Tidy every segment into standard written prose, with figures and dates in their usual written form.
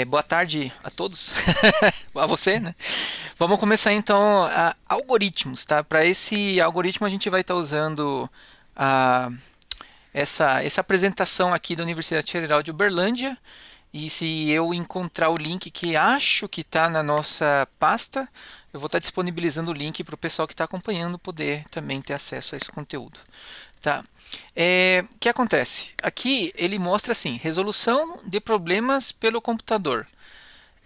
Boa tarde a todos, a você, né? Vamos começar então a algoritmos, tá? Para esse algoritmo a gente vai estar usando a, essa apresentação aqui da Universidade Federal de Uberlândia. E se eu encontrar o link que acho que está na nossa pasta, eu vou estar disponibilizando o link para o pessoal que está acompanhando poder também ter acesso a esse conteúdo. Tá. O que acontece? Aqui ele mostra assim, resolução de problemas pelo computador.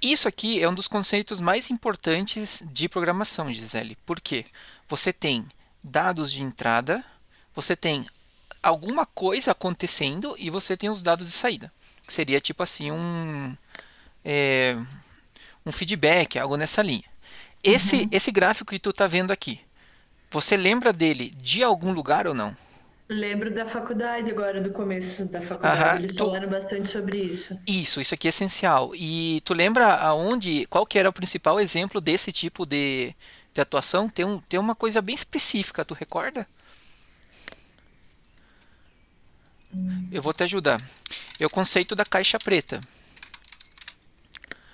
Isso aqui é um dos conceitos mais importantes de programação, Gisele. Por quê? Você tem dados de entrada, você tem alguma coisa acontecendo e você tem os dados de saída. Que seria tipo assim é, um feedback, algo nessa linha. Uhum. Esse gráfico que tu está vendo aqui, você lembra dele de algum lugar ou não? Lembro da faculdade agora, do começo da faculdade, Aham, eles falaram bastante sobre isso. isso aqui é essencial. E tu lembra qual que era o principal exemplo desse tipo de atuação? Tem uma coisa bem específica, tu recorda? Eu vou te ajudar. É o conceito da caixa preta.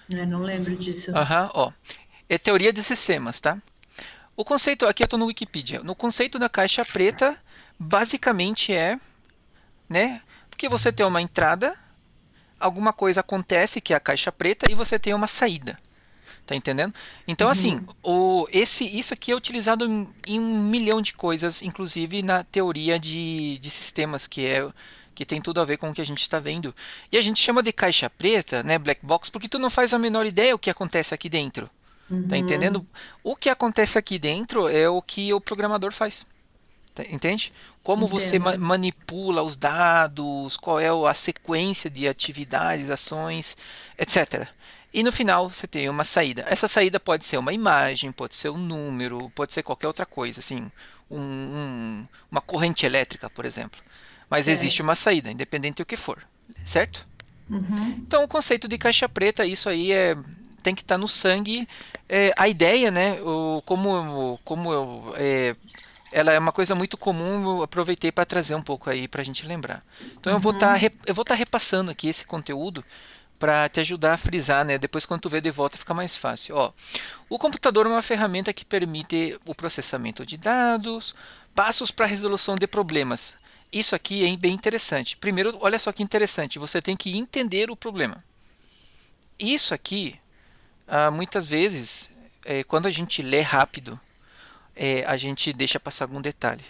Não lembro disso. Aham, ó. É teoria de sistemas, tá? O conceito, aqui eu estou no Wikipedia. No conceito da caixa preta, basicamente né? Porque você tem uma entrada, alguma coisa acontece que é a caixa preta e você tem uma saída. Tá entendendo? Então, assim, Uhum. isso aqui é utilizado em um milhão de coisas, inclusive na teoria de sistemas, que tem tudo a ver com o que a gente está vendo. E a gente chama de caixa preta, né, black box, porque tu não faz a menor ideia o que acontece aqui dentro. Tá entendendo? Uhum. O que acontece aqui dentro é o que o programador faz. Entende? Como você Entendo. manipula os dados, qual é a sequência de atividades, ações, etc. E no final você tem uma saída. Essa saída pode ser uma imagem, pode ser um número, pode ser qualquer outra coisa, assim, uma corrente elétrica, por exemplo. Mas existe Certo. uma saída, independente do que for, certo? Uhum. Então o conceito de caixa preta, isso aí tem que estar no sangue. A ideia, né? Ela é uma coisa muito comum, eu aproveitei para trazer um pouco aí para a gente lembrar. Então Uhum. eu vou estar repassando aqui esse conteúdo para te ajudar a frisar, né? Depois quando tu vê de volta fica mais fácil. Ó, o computador é uma ferramenta que permite o processamento de dados, passos para a resolução de problemas. Isso aqui é bem interessante. Primeiro, olha só que interessante, você tem que entender o problema. Isso aqui, muitas vezes, quando a gente lê rápido, a gente deixa passar algum detalhe.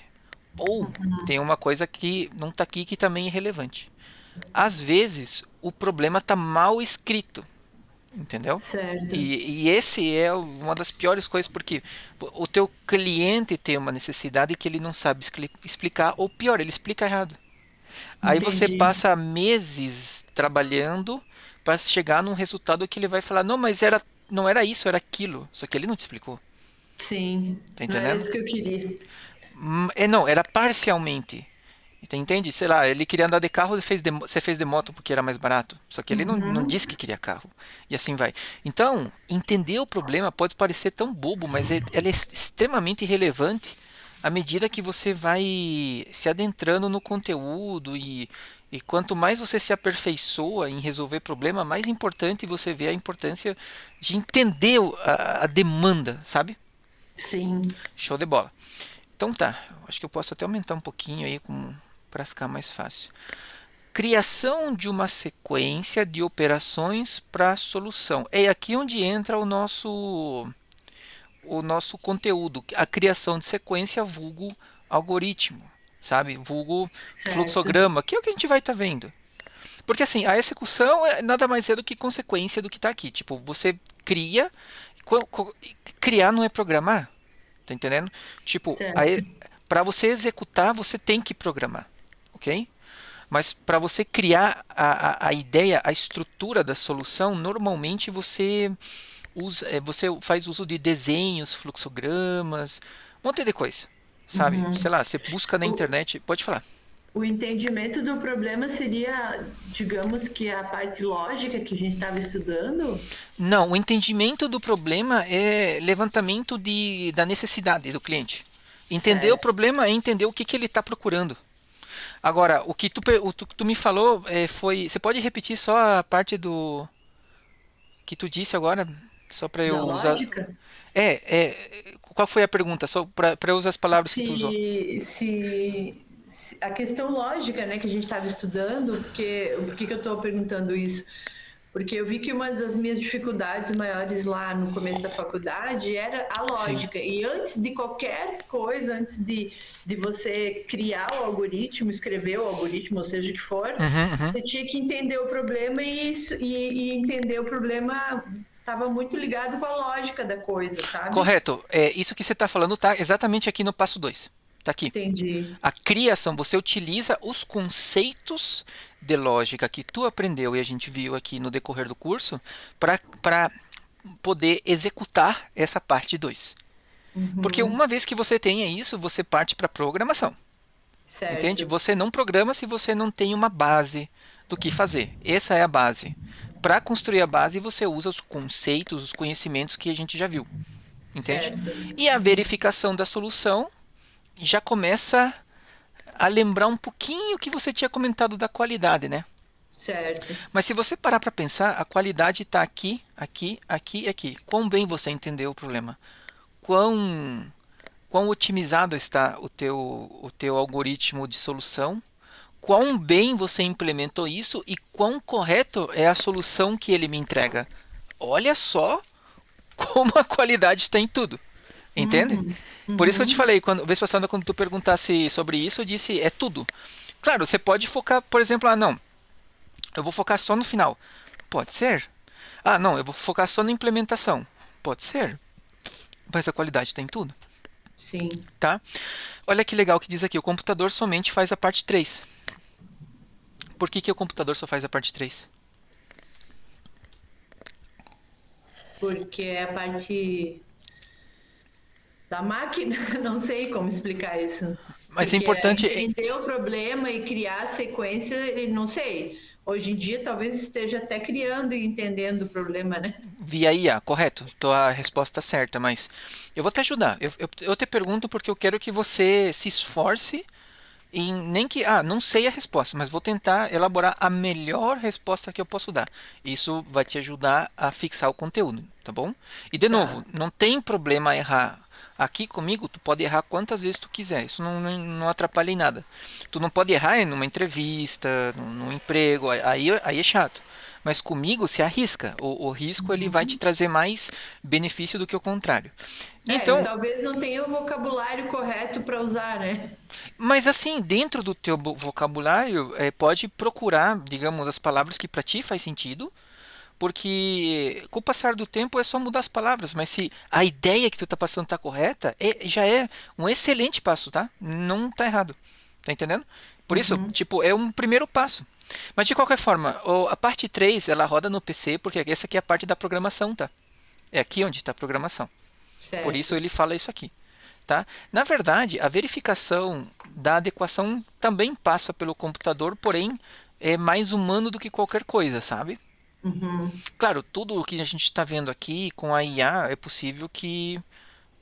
Ou tem uma coisa que não está aqui que também é relevante. Às vezes o problema está mal escrito, entendeu? Certo. E esse é uma das piores coisas porque o teu cliente tem uma necessidade que ele não sabe explicar, ou pior, ele explica errado. Aí você Entendi. passa meses trabalhando para chegar num resultado que ele vai falar, não, mas não era isso, era aquilo. Só que ele não te explicou. Sim. Tá Não era entendendo? isso que eu queria. Não, era parcialmente. Entende? Sei lá, ele queria andar de carro, você fez de moto porque era mais barato. Só que ele não disse Uhum. que queria carro. E assim vai. Então, entender o problema pode parecer tão bobo, mas ele é extremamente relevante à medida que você vai se adentrando no conteúdo e quanto mais você se aperfeiçoa em resolver problema, mais importante você vê a importância de entender a demanda, sabe? Sim. Show de bola. Então tá, acho que eu posso até aumentar um pouquinho aí para ficar mais fácil. Criação de uma sequência de operações para solução. É aqui onde entra o nosso conteúdo, a criação de sequência vulgo algoritmo, sabe? Vulgo Certo. fluxograma, que é o que a gente vai estar vendo. Porque assim, a execução nada mais é do que consequência do que está aqui. Tipo, você cria, criar não é programar, tá entendendo? Tipo, Certo. para você executar, você tem que programar, ok? Mas para você criar a ideia, a estrutura da solução, normalmente você faz uso de desenhos, fluxogramas, um monte de coisa, sabe? Sei Uhum. lá, você busca na O, internet, pode falar. o entendimento do problema seria, digamos que a parte lógica que a gente estava estudando? Não, o entendimento do problema é levantamento da necessidade do cliente. Entender o Certo. problema é entender o que ele está procurando. Agora, o que tu me falou foi. Você pode repetir só a parte do. que tu disse agora, só para eu Da usar. lógica? Qual foi a pergunta? Só para eu usar as palavras que tu usou. Se a questão lógica, né, que a gente estava estudando, porque por que que eu estou perguntando isso? Porque eu vi que uma das minhas dificuldades maiores lá no começo da faculdade era a Sim. lógica. E antes de qualquer coisa, antes de você criar o algoritmo, escrever o algoritmo, ou seja o que for, Uhum, uhum. você tinha que entender o problema e entender o problema estava muito ligado com a lógica da coisa, sabe? Correto. Isso que você está falando tá exatamente aqui no passo 2. Tá aqui. Entendi. A criação, você utiliza os conceitos de lógica que tu aprendeu e a gente viu aqui no decorrer do curso para poder executar essa parte 2. Porque Uhum, uma vez que você tenha isso, você parte para programação. Entende? certo, Você não programa se você não tem uma base do que fazer. Essa é a base. Para construir a base, você usa os conceitos, os conhecimentos que a gente já viu. Entende? certo. E a verificação da solução já começa a lembrar um pouquinho o que você tinha comentado da qualidade, né? Certo. Mas se você parar para pensar, a qualidade está aqui, aqui, aqui e aqui. Quão bem você entendeu o problema? Quão otimizado está o teu algoritmo de solução? Quão bem você implementou isso e quão correto é a solução que ele me entrega? Olha só como a qualidade está em tudo. Entende? Uhum, Por isso que eu te uhum, falei, vez passada, quando tu perguntasse sobre isso, eu disse, é tudo. Claro, você pode focar, por exemplo, não, eu vou focar só no final. Pode ser. Não, eu vou focar só na implementação. Pode ser. Mas a qualidade está em tudo, sim. tá? Olha que legal que diz aqui, o computador somente faz a parte 3. Por que o computador só faz a parte 3? Porque é a parte da máquina, não sei como explicar isso. Mas é Porque é importante, entender o problema e criar a sequência, não sei. Hoje em dia talvez esteja até criando e entendendo o problema, né? via IA, correto? Tua resposta certa, mas eu vou te ajudar. Eu te pergunto porque eu quero que você se esforce em nem que, não sei a resposta, mas vou tentar elaborar a melhor resposta que eu posso dar. Isso vai te ajudar a fixar o conteúdo, tá bom? E de novo, Tá. não tem problema errar. Aqui comigo, tu pode errar quantas vezes tu quiser. Isso não atrapalha em nada. Tu não pode errar em uma entrevista, num emprego, aí é chato. Mas comigo se arrisca. O risco ele vai te Uhum. trazer mais benefício do que o contrário. É, Então, talvez não tenha o vocabulário correto para usar, né? mas assim, dentro do teu vocabulário, pode procurar, digamos, as palavras que para ti faz sentido, porque com o passar do tempo é só mudar as palavras, mas se a ideia que tu tá passando tá correta, já é um excelente passo, tá? Não tá errado. Tá entendendo? Por isso, Uhum. tipo, é um primeiro passo. Mas de qualquer forma, a parte 3 ela roda no PC, porque essa aqui é a parte da programação, tá? É aqui onde está a programação. Por isso Certo. ele fala isso aqui. Tá? Na verdade, a verificação da adequação também passa pelo computador, porém é mais humano do que qualquer coisa, sabe? Uhum. Claro, tudo o que a gente está vendo aqui com a IA é possível que,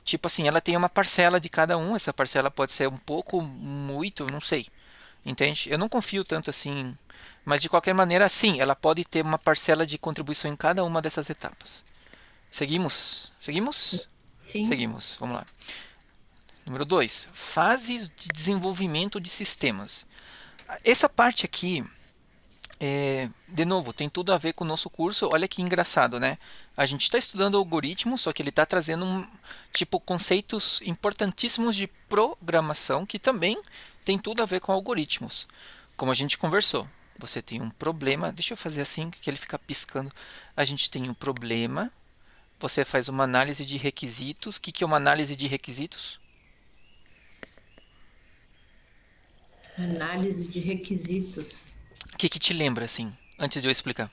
tipo assim, ela tenha uma parcela de cada um. Essa parcela pode ser um pouco, muito, não sei. Entende? Eu não confio tanto assim, mas de qualquer maneira, sim, ela pode ter uma parcela de contribuição em cada uma dessas etapas. Seguimos? Seguimos? Sim. Seguimos. Vamos lá. Número 2, fases de desenvolvimento de sistemas. Essa parte aqui, de novo, tem tudo a ver com o nosso curso. Olha que engraçado, né? A gente está estudando algoritmos, só que ele está trazendo tipo conceitos importantíssimos de programação que também tem tudo a ver com algoritmos. Como a gente conversou, você tem um problema. Deixa eu fazer assim que ele fica piscando. A gente tem um problema. Você faz uma análise de requisitos. O que é uma análise de requisitos? Análise de requisitos. O que te lembra, assim, antes de eu explicar?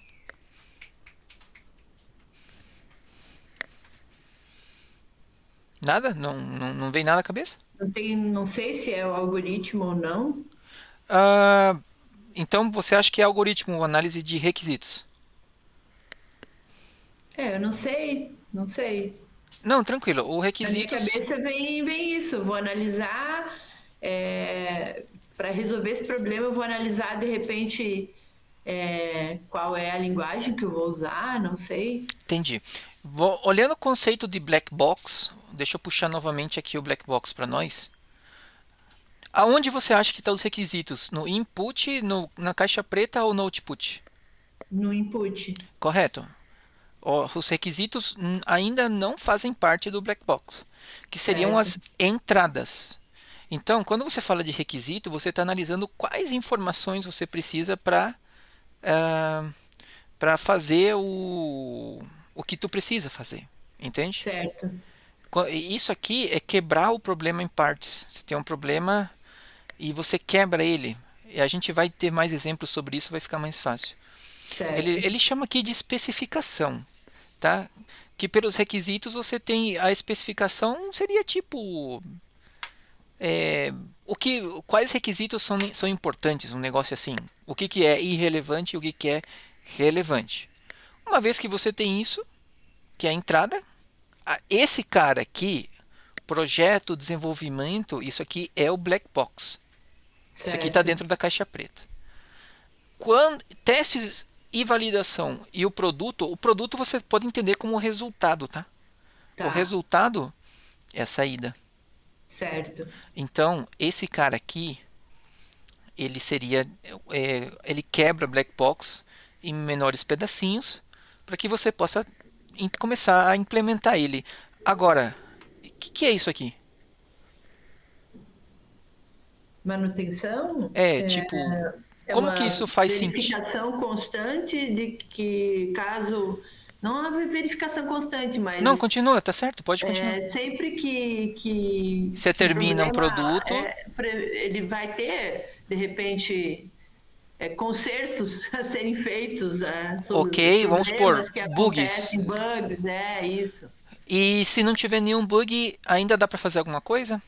Nada? Não vem nada à cabeça? Não tem, não sei se é o algoritmo ou não. Ah, então você acha que é algoritmo, análise de requisitos? É, eu não sei, não sei. Não, tranquilo. O Na minha requisitos. cabeça vem isso. Eu vou analisar, para resolver esse problema, eu vou analisar de repente. qual é a linguagem que eu vou usar, não sei. Entendi. Olhando o conceito de black box, deixa eu puxar novamente aqui o black box para nós. Aonde você acha que estão os requisitos? No input, na caixa preta ou no output? No input. Correto. Os requisitos ainda não fazem parte do black box, que seriam Certo, as entradas. Então, quando você fala de requisito, você está analisando quais informações você precisa para fazer o que tu precisa fazer. Entende? certo. Isso aqui é quebrar o problema em partes. Você tem um problema e você quebra ele. E a gente vai ter mais exemplos sobre isso, vai ficar mais fácil. Certo. Ele chama aqui de especificação, tá? Que pelos requisitos você tem a especificação seria tipo quais requisitos são importantes um negócio assim, o que é irrelevante e o que é relevante. Uma vez que você tem isso, que é a entrada, esse cara aqui, projeto, desenvolvimento, isso aqui é o black box. Isso aqui está Certo. dentro da caixa preta. Quando testes e validação e o produto você pode entender como resultado, tá? O Tá. resultado é a saída. Certo. Então, esse cara aqui, ele quebra black box em menores pedacinhos para que você possa começar a implementar ele. Agora, o que é isso aqui? Manutenção É tipo, é como que uma isso faz sentido? verificação constante de que caso não há verificação constante, Não, mas continua, tá certo, pode continuar. sempre que, Você que o termina um problema produto, ele vai ter de repente consertos a serem feitos sobre os ok, vamos supor, problemas que bugs. acontecem, bugs, isso. E se não tiver nenhum bug, ainda dá para fazer alguma coisa?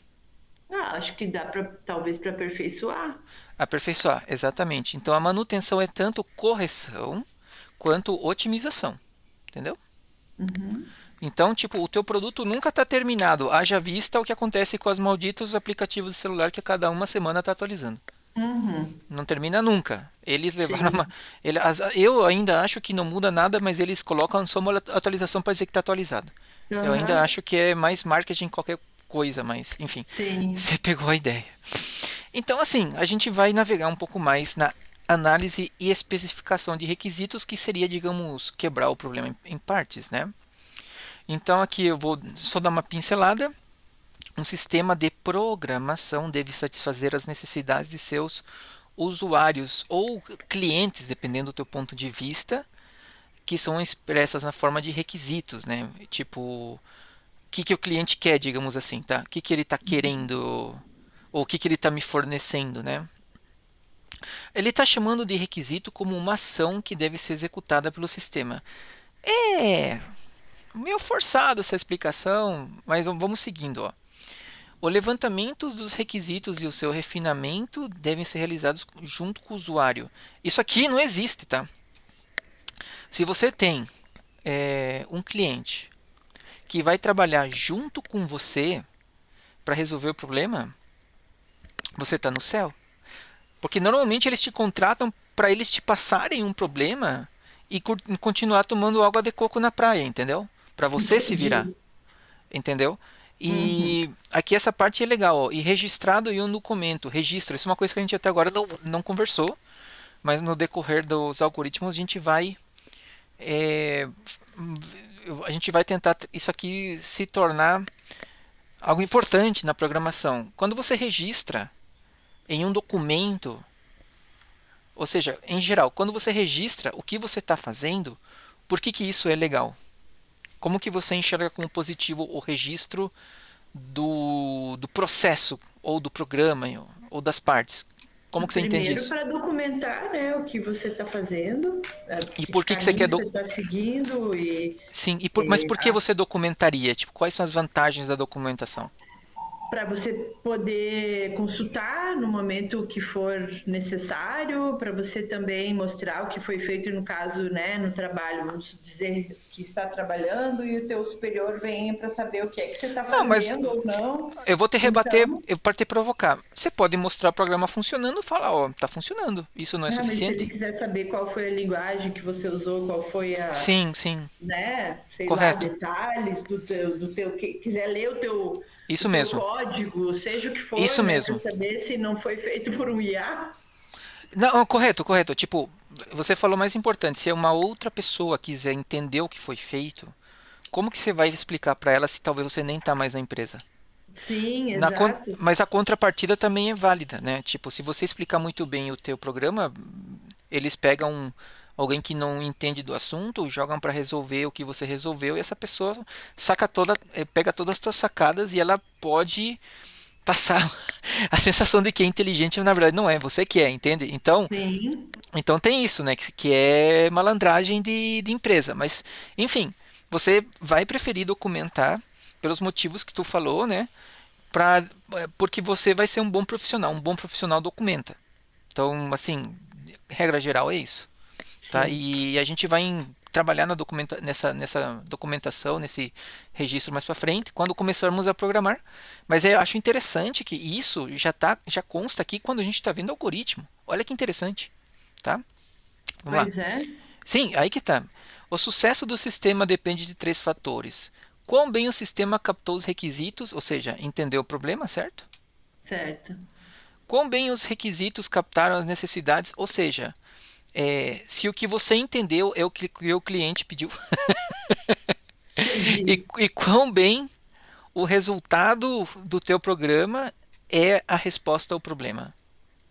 Acho que dá para talvez para aperfeiçoar. Aperfeiçoar, exatamente. Então a manutenção é tanto correção quanto otimização, entendeu? Uhum. Então, tipo, o teu produto nunca está terminado. Haja vista o que acontece com os malditos aplicativos de celular que a cada uma semana está atualizando. Uhum. Não termina nunca. Eles levaram uma. Sim. Eu ainda acho que não muda nada, mas eles colocam só uma atualização para dizer que está atualizado. Eu ainda Aham. acho que é mais marketing que qualquer coisa, mas enfim, Sim. você pegou a ideia. Então, assim, a gente vai navegar um pouco mais na análise e especificação de requisitos, que seria, digamos, quebrar o problema em partes, né? Então, aqui eu vou só dar uma pincelada. Um sistema de programação deve satisfazer as necessidades de seus usuários ou clientes, dependendo do teu ponto de vista, que são expressas na forma de requisitos, né? Tipo, o que o cliente quer, digamos assim, tá? O que ele está querendo ou o que ele está me fornecendo, né? Ele está chamando de requisito como uma ação que deve ser executada pelo sistema. É meio forçado essa explicação, mas vamos seguindo, ó. O levantamento dos requisitos e o seu refinamento devem ser realizados junto com o usuário. Isso aqui não existe, tá? Se você tem um cliente que vai trabalhar junto com você para resolver o problema, você está no céu. Porque normalmente eles te contratam para eles te passarem um problema e continuar tomando água de coco na praia, entendeu? Para você se virar, Entendi. entendeu? Uhum. E aqui essa parte é legal, ó, e registrado em um documento, registro, isso é uma coisa que a gente até agora não conversou, mas no decorrer dos algoritmos é, a gente vai tentar isso aqui se tornar algo importante na programação. Quando você registra em um documento, ou seja, em geral, quando você registra o que você está fazendo, por que isso é legal? Como que você enxerga como positivo o registro do processo, ou do programa, ou das partes? Como que você entende Primeiro isso? para documentar, né, o que você está fazendo, E que por que você quer caminho você está seguindo Sim, mas por que você documentaria? Tipo, quais são as vantagens da documentação? para você poder consultar no momento que for necessário, para você também mostrar o que foi feito no caso, né, no trabalho, vamos dizer que está trabalhando e o teu superior vem para saber o que é que você está Não, mas fazendo ou não. eu vou te rebater, Então, eu vou te provocar. Você pode mostrar o programa funcionando e falar, ó, tá funcionando. Isso não é ah, mas se ele suficiente? quiser saber qual foi a linguagem que você usou, qual foi a, Sim, sim, né, sei lá, correto. detalhes do teu, quiser ler o Isso teu mesmo. código, seja o que for, Isso né, para mesmo. saber se não foi feito por um IA. Não, correto, correto. Tipo, você falou mais importante. Se uma outra pessoa quiser entender o que foi feito, como que você vai explicar para ela se talvez você nem tá mais na empresa? Sim, exato. Mas a contrapartida também é válida, né? Tipo, se você explicar muito bem o teu programa, eles pegam alguém que não entende do assunto, jogam para resolver o que você resolveu e essa pessoa pega todas as suas sacadas e ela pode passar a sensação de que é inteligente, mas na verdade não é, você que é, entende? Sim, Então tem isso, né? Que é malandragem de empresa. Mas, enfim, você vai preferir documentar pelos motivos que tu falou, né? Pra, porque você vai ser um bom profissional. Um bom profissional documenta. Então, assim, regra geral é isso. Tá? sim. E a gente vai trabalhar nessa documentação, nesse registro mais para frente, quando começarmos a programar. Mas eu acho interessante que isso já consta aqui quando a gente está vendo o algoritmo. Olha que interessante. Tá? Vamos lá. Pois é, Sim, aí que tá. O sucesso do sistema depende de três fatores. Quão bem o sistema captou os requisitos, ou seja, entendeu o problema, certo? certo. Quão bem os requisitos captaram as necessidades, ou seja, se o que você entendeu é o que o cliente pediu. E, Entendi. e quão bem o resultado do teu programa é a resposta ao problema.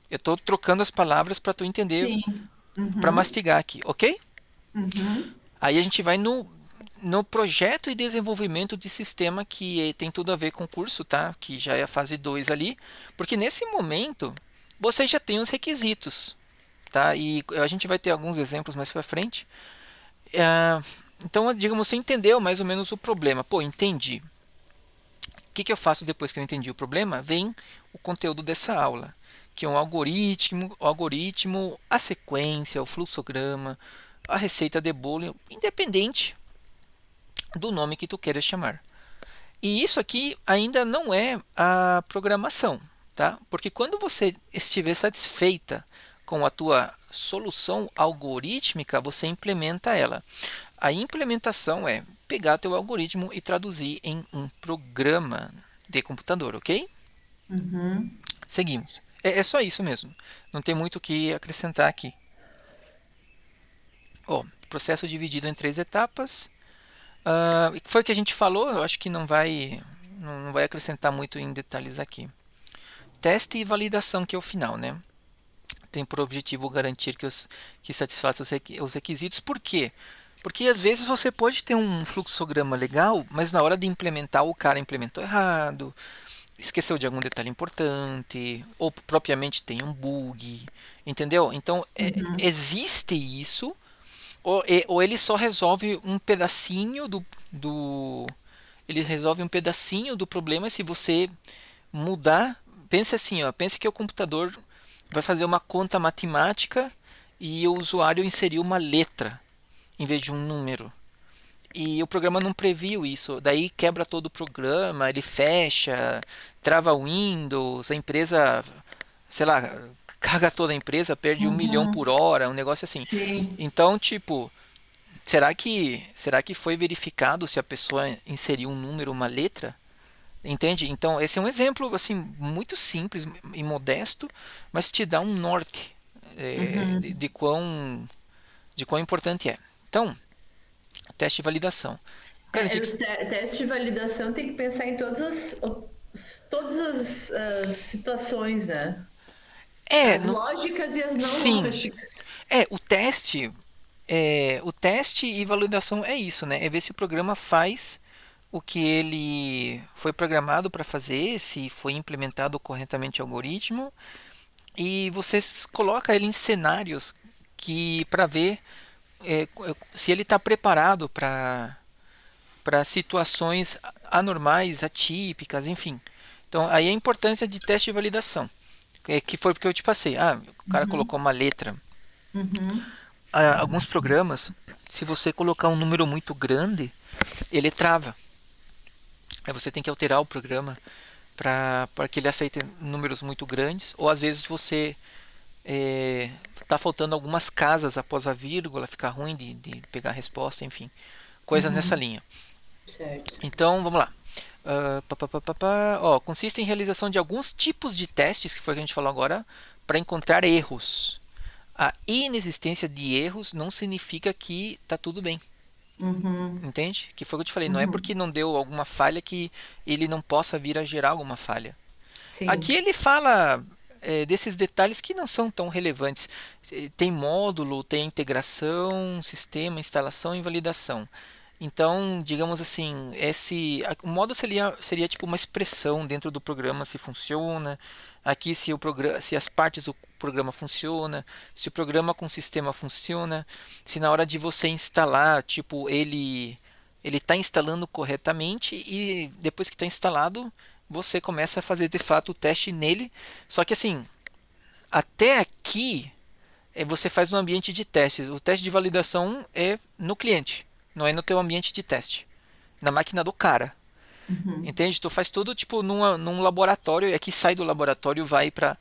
Eu estou trocando as palavras para tu entender, Sim. para Uhum. mastigar aqui, ok? Uhum. Aí a gente vai no projeto e desenvolvimento de sistema que tem tudo a ver com o curso, tá? Que já é a fase 2 ali, porque nesse momento você já tem os requisitos, tá? E a gente vai ter alguns exemplos mais para frente. Ah, então, digamos, você entendeu mais ou menos o problema. Pô, entendi. O que eu faço depois que eu entendi o problema? Vem o conteúdo dessa aula, que é o algoritmo, a sequência, o fluxograma, a receita de bolo, independente do nome que tu queiras chamar. E isso aqui ainda não é a programação, tá? Porque quando você estiver satisfeita com a tua solução algorítmica, você implementa ela. A implementação é pegar teu algoritmo e traduzir em um programa de computador, ok? Uhum. Seguimos. É só isso mesmo. Não tem muito o que acrescentar aqui. Ó, processo dividido em três etapas. Foi o que a gente falou, eu acho que não vai acrescentar muito em detalhes aqui. Teste e validação, que é o final, né? Tem por objetivo garantir que satisfaça os requisitos. Por quê? Porque às vezes você pode ter um fluxograma legal, mas na hora de implementar o cara implementou errado, esqueceu de algum detalhe importante, ou propriamente tem um bug, entendeu? Então Uhum. existe isso, ou ele só resolve um pedacinho ele resolve um pedacinho do problema se você mudar. Pense assim, ó, pense que o computador vai fazer uma conta matemática e o usuário inseriu uma letra em vez de um número. E o programa não previu isso, daí quebra todo o programa, ele fecha, trava o Windows, a empresa, sei lá, caga toda a empresa, perde 1 milhão por Uhum. hora, um negócio assim. Sim. Então, tipo, será que foi verificado se a pessoa inseriu um número, uma letra? Entende? Então, esse é um exemplo assim muito simples e modesto, mas te dá um norte Uhum. de quão importante é. Então, teste de validação. Garantir que. Os testes de validação tem que pensar em todas as situações, né? É, As lógicas e as não sim. lógicas. O teste e validação é isso, né? É ver se o programa faz o que ele foi programado para fazer, se foi implementado corretamente o algoritmo, e você coloca ele em cenários que para ver se ele está preparado para situações anormais, atípicas, enfim. Então, aí a importância de teste de validação. Que foi porque eu te passei. Ah, o cara colocou uma letra. Uhum. Alguns programas, se você colocar um número muito grande, ele trava. Aí você tem que alterar o programa para que ele aceite números muito grandes. Ou às vezes você está faltando algumas casas após a vírgula, fica ruim de pegar a resposta, enfim. Coisas nessa Uhum. linha. Certo. Então, vamos lá. Ó, consiste em realização de alguns tipos de testes, que foi o que a gente falou agora, para encontrar erros. A inexistência de erros não significa que está tudo bem. Uhum. Entende? Que foi o que eu te falei. Não é porque Uhum. não deu alguma falha que ele não possa vir a gerar alguma falha. Aqui Sim. ele fala desses detalhes que não são tão relevantes. Tem módulo, tem integração, sistema, instalação e validação. Então, digamos assim, o módulo seria tipo uma expressão dentro do programa se funciona. Aqui se as partes do programa funciona, se o programa com sistema funciona, se na hora de você instalar, tipo, ele está instalando corretamente e depois que está instalado, você começa a fazer de fato o teste nele. Só que assim, até aqui você faz no ambiente de testes. O teste de validação é no cliente, não é no teu ambiente de teste, na máquina do cara. Uhum. Entende? Tu faz tudo tipo num laboratório e aqui sai do laboratório vai para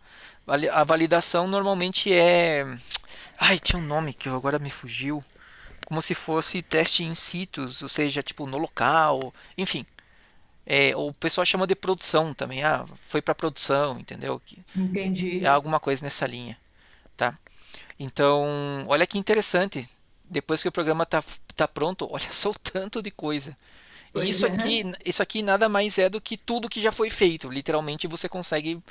a validação normalmente é. Ai, tinha um nome que agora me fugiu. Como se fosse teste in situ, ou seja, tipo no local, enfim. O pessoal chama de produção também. Ah, foi para produção, entendeu? É Entendi. alguma coisa nessa linha, tá? Então, olha que interessante. Depois que o programa tá pronto, olha só o tanto de coisa. E Pois é. isso aqui nada mais é do que tudo que já foi feito. Literalmente você consegue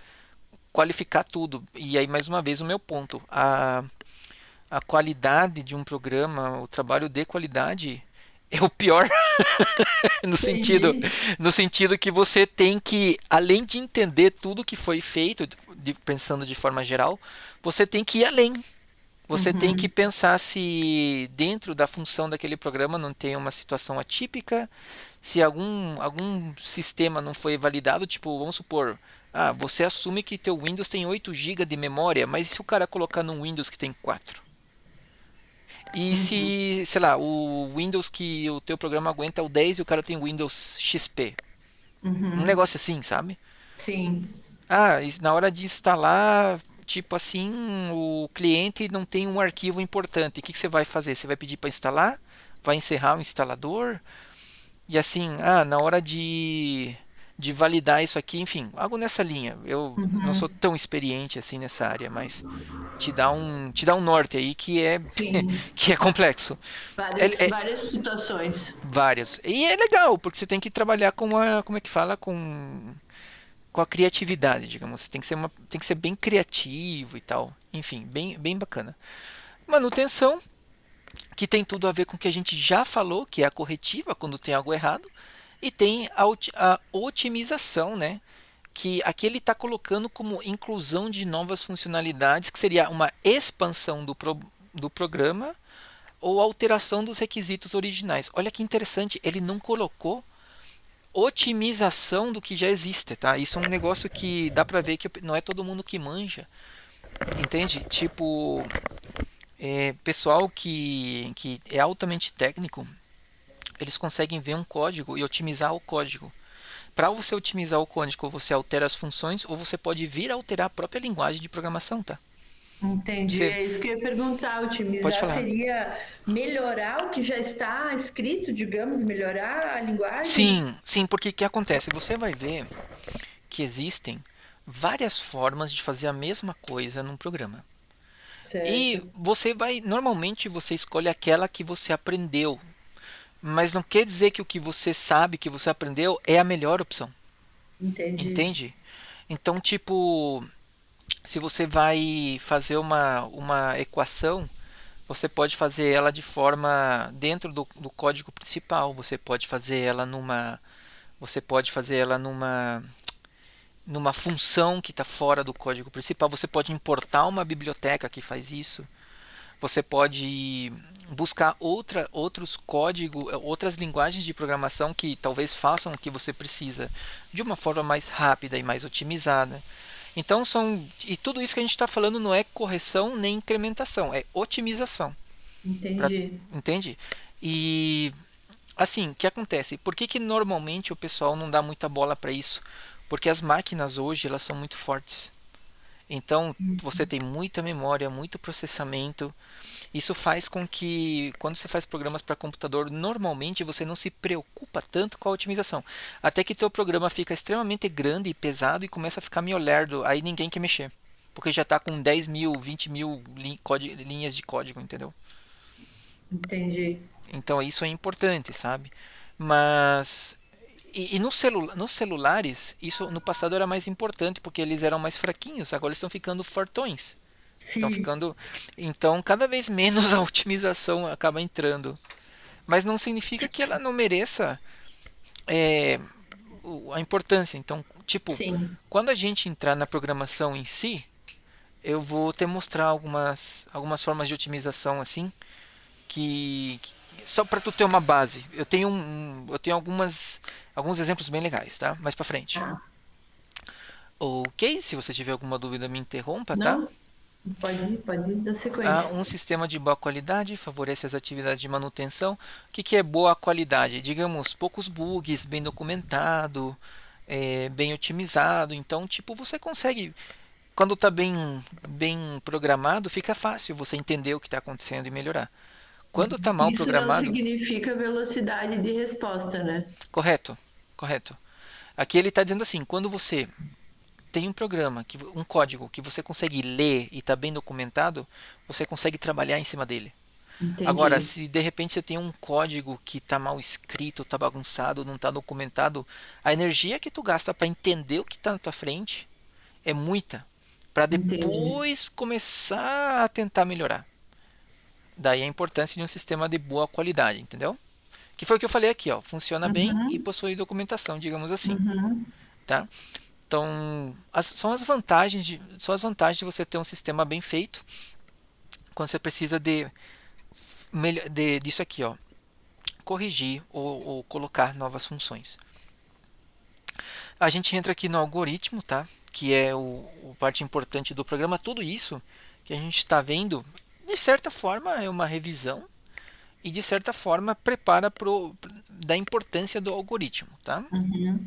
qualificar tudo. E aí, mais uma vez, o meu ponto. A qualidade de um programa, o trabalho de qualidade, é o pior no sentido, Entendi. no sentido que você tem que, além de entender tudo que foi feito, pensando de forma geral, você tem que ir além. Você tem que Uhum. pensar se dentro da função daquele programa não tem uma situação atípica, se algum sistema não foi validado, tipo, vamos supor, você assume que teu Windows tem 8 GB de memória, mas e se o cara colocar num Windows que tem 4? E Uhum. se, sei lá, o Windows que o teu programa aguenta é o 10 e o cara tem Windows XP? Um Uhum. negócio assim, sabe? Sim. E na hora de instalar, tipo assim, o cliente não tem um arquivo importante. O que você vai fazer? Você vai pedir para instalar? Vai encerrar o instalador? E assim, na hora de validar isso aqui, enfim, algo nessa linha. Eu não sou Uhum. tão experiente assim nessa área, mas te dá um norte aí que é Sim. que é complexo. Várias, É, é várias situações. várias. E é legal, porque você tem que trabalhar como é que fala, com a criatividade, digamos. Tem que ser bem criativo e tal. Enfim, bem, bem bacana. Manutenção, que tem tudo a ver com o que a gente já falou, que é a corretiva quando tem algo errado. E tem a otimização, né? Que aqui ele está colocando como inclusão de novas funcionalidades, que seria uma expansão do programa ou alteração dos requisitos originais. Olha que interessante, ele não colocou otimização do que já existe, tá? Isso é um negócio que dá pra ver que não é todo mundo que manja, entende? Tipo, pessoal que é altamente técnico, eles conseguem ver um código e otimizar o código. Para você otimizar o código, você altera as funções ou você pode vir a alterar a própria linguagem de programação, tá? Entendi. Você É isso que eu ia perguntar. pode Otimizar falar. seria melhorar o que já está escrito, digamos, melhorar a linguagem? Sim, sim, porque o que acontece? Você vai ver que existem várias formas de fazer a mesma coisa num programa. E Certo. normalmente você escolhe aquela que você aprendeu, mas não quer dizer que o que você sabe, que você aprendeu, é a melhor opção, Entendi. entende? Então, tipo, se você vai fazer uma equação, você pode fazer ela de forma dentro do código principal, você pode fazer ela numa função que está fora do código principal, você pode importar uma biblioteca que faz isso. Você pode buscar outros códigos, outras linguagens de programação que talvez façam o que você precisa de uma forma mais rápida e mais otimizada. Então e tudo isso que a gente está falando não é correção nem incrementação, é otimização. Pra, Entendi. entende? E assim, o que acontece? Por que normalmente o pessoal não dá muita bola para isso? Porque as máquinas hoje elas são muito fortes. Então você tem muita memória, muito processamento. Isso faz com que quando você faz programas para computador, normalmente você não se preocupa tanto com a otimização. Até que teu programa fica extremamente grande e pesado e começa a ficar meio lerdo. Aí ninguém quer mexer. Porque já está com 10 mil, 20 mil linhas de código, entendeu? Entendi. Então isso é importante, sabe? Mas e nos celulares, isso no passado era mais importante porque eles eram mais fraquinhos, agora eles estão ficando fortões. Estão Sim, ficando. Então, cada vez menos a otimização acaba entrando. Mas não significa que ela não mereça é, a importância. Então, tipo, sim. quando a gente entrar na programação em si, eu vou te mostrar algumas formas de otimização assim só para tu ter uma base. Eu tenho alguns exemplos bem legais, tá? Mais para frente. Tá. Ok, se você tiver alguma dúvida me interrompa, tá? Não, pode ir da sequência. Um sistema de boa qualidade favorece as atividades de manutenção. O que é boa qualidade? Digamos, poucos bugs, bem documentado, bem otimizado. Então, tipo, você consegue. Quando está bem programado, fica fácil você entender o que está acontecendo e melhorar. Quando está mal Isso não programado, significa velocidade de resposta, né? correto, correto. Aqui ele está dizendo assim: quando você tem um programa, um código que você consegue ler e está bem documentado, você consegue trabalhar em cima dele. Agora, Entendi. se de repente você tem um código que está mal escrito, está bagunçado, não está documentado, a energia que tu gasta para entender o que está na tua frente é muita, para Entendi. depois começar a tentar melhorar. Daí a importância de um sistema de boa qualidade, entendeu? Que foi o que eu falei aqui, ó, funciona bem e Uhum, possui documentação, digamos assim, uhum. tá? Então, são as vantagens de você ter um sistema bem feito quando você precisa disso aqui, ó, corrigir ou colocar novas funções. A gente entra aqui no algoritmo, tá? Que é o parte importante do programa. Tudo isso que a gente está vendo, de certa forma, é uma revisão e de certa forma prepara da importância do algoritmo, tá? Uhum.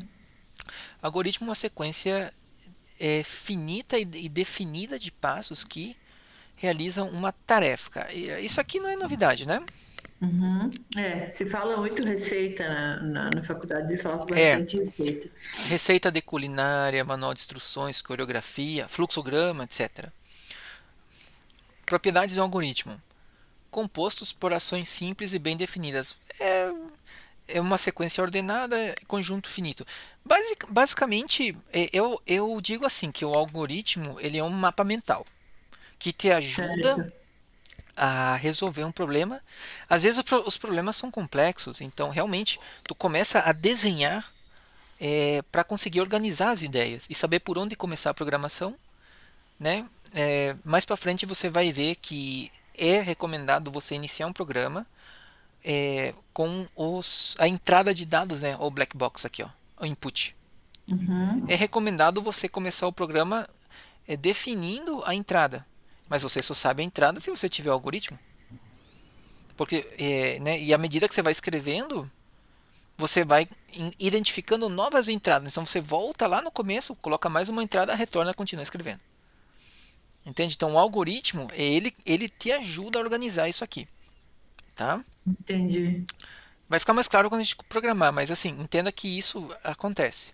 Algoritmo é uma sequência finita e definida de passos que realizam uma tarefa. Isso aqui não é novidade, né? Uhum. É, se fala muito receita na faculdade, fala É bastante receita. receita de culinária, manual de instruções, coreografia, fluxograma, etc. Propriedades do algoritmo: compostos por ações simples e bem definidas. É uma sequência ordenada, conjunto finito. Basicamente, eu digo assim que o algoritmo ele é um mapa mental que te ajuda Certo. a resolver um problema. Às vezes os problemas são complexos, então realmente tu começa a desenhar para conseguir organizar as ideias e saber por onde começar a programação, né? Mais para frente você vai ver que é recomendado você iniciar um programa com a entrada de dados, né? O black box aqui, ó, o input. É Uhum. recomendado você começar o programa definindo a entrada, mas você só sabe a entrada se você tiver o algoritmo. Porque, né, e à medida que você vai escrevendo, você vai identificando novas entradas. Então você volta lá no começo, coloca mais uma entrada, retorna e continua escrevendo. Entende? Então o algoritmo, ele te ajuda a organizar isso aqui. Tá? Entendi. Vai ficar mais claro quando a gente programar, mas assim, entenda que isso acontece.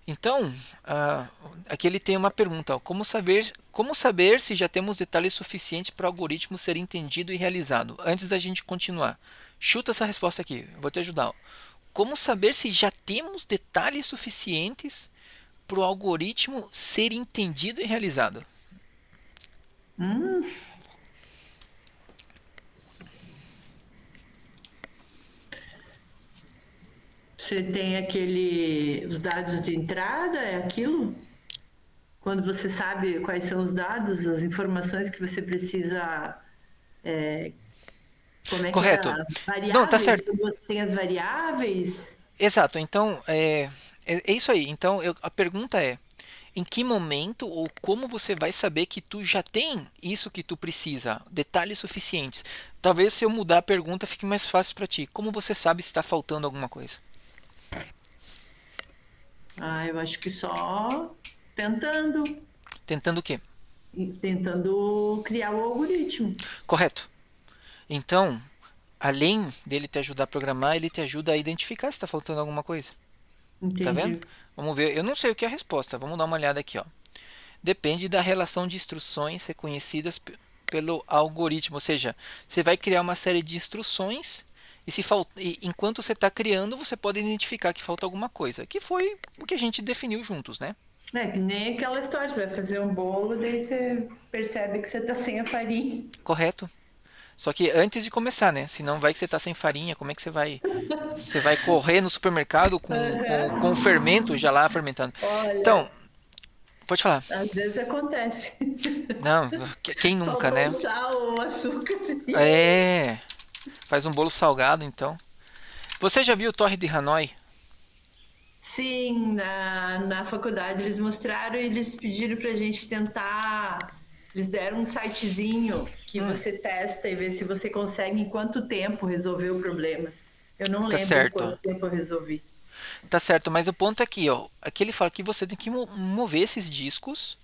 Então, aqui ele tem uma pergunta: ó, como saber se já temos detalhes suficientes para o algoritmo ser entendido e realizado? Antes da gente continuar, chuta essa resposta aqui, eu vou te ajudar. Ó. Como saber se já temos detalhes suficientes para o algoritmo ser entendido e realizado? Hum, você tem os dados de entrada, é aquilo? Quando você sabe quais são os dados, as informações que você precisa. Como é que é? Correto. Não, tá Variáveis, certo. quando você tem as variáveis. Exato. Então, é isso aí. Então, a pergunta é: em que momento ou como você vai saber que tu já tem isso que tu precisa? Detalhes suficientes. Talvez se eu mudar a pergunta fique mais fácil para ti. Como você sabe se está faltando alguma coisa? Ah, eu acho que só tentando, Tentando o quê? tentando criar o algoritmo. Correto. Então, além dele te ajudar a programar, ele te ajuda a identificar se está faltando alguma coisa. Tá vendo? Entendi. Vamos ver. Eu não sei o que é a resposta. Vamos dar uma olhada aqui, ó. Depende da relação de instruções reconhecidas pelo algoritmo. Ou seja, você vai criar uma série de instruções e, enquanto você está criando, você pode identificar que falta alguma coisa. Que foi o que a gente definiu juntos, né? É que nem aquela história, você vai fazer um bolo, daí você percebe que você tá sem a farinha. Correto. Só que antes de começar, né? Senão vai que você está sem farinha, como é que você vai? Você vai correr no supermercado com o Aham. fermento já lá fermentando. Então, Olha, pode falar. às vezes acontece. Não, quem nunca, Faltou o né? sal ou o açúcar. E aí? É, faz um bolo salgado, então. Você já viu Torre de Hanoi? Sim, na faculdade eles mostraram e eles pediram pra gente tentar. Eles deram um sitezinho que Hum, você testa e vê se você consegue em quanto tempo resolver o problema. Eu não tá lembro em certo. quanto tempo eu resolvi. Tá certo, mas o ponto é aqui, ó. Aqui ele fala que você tem que mover esses discos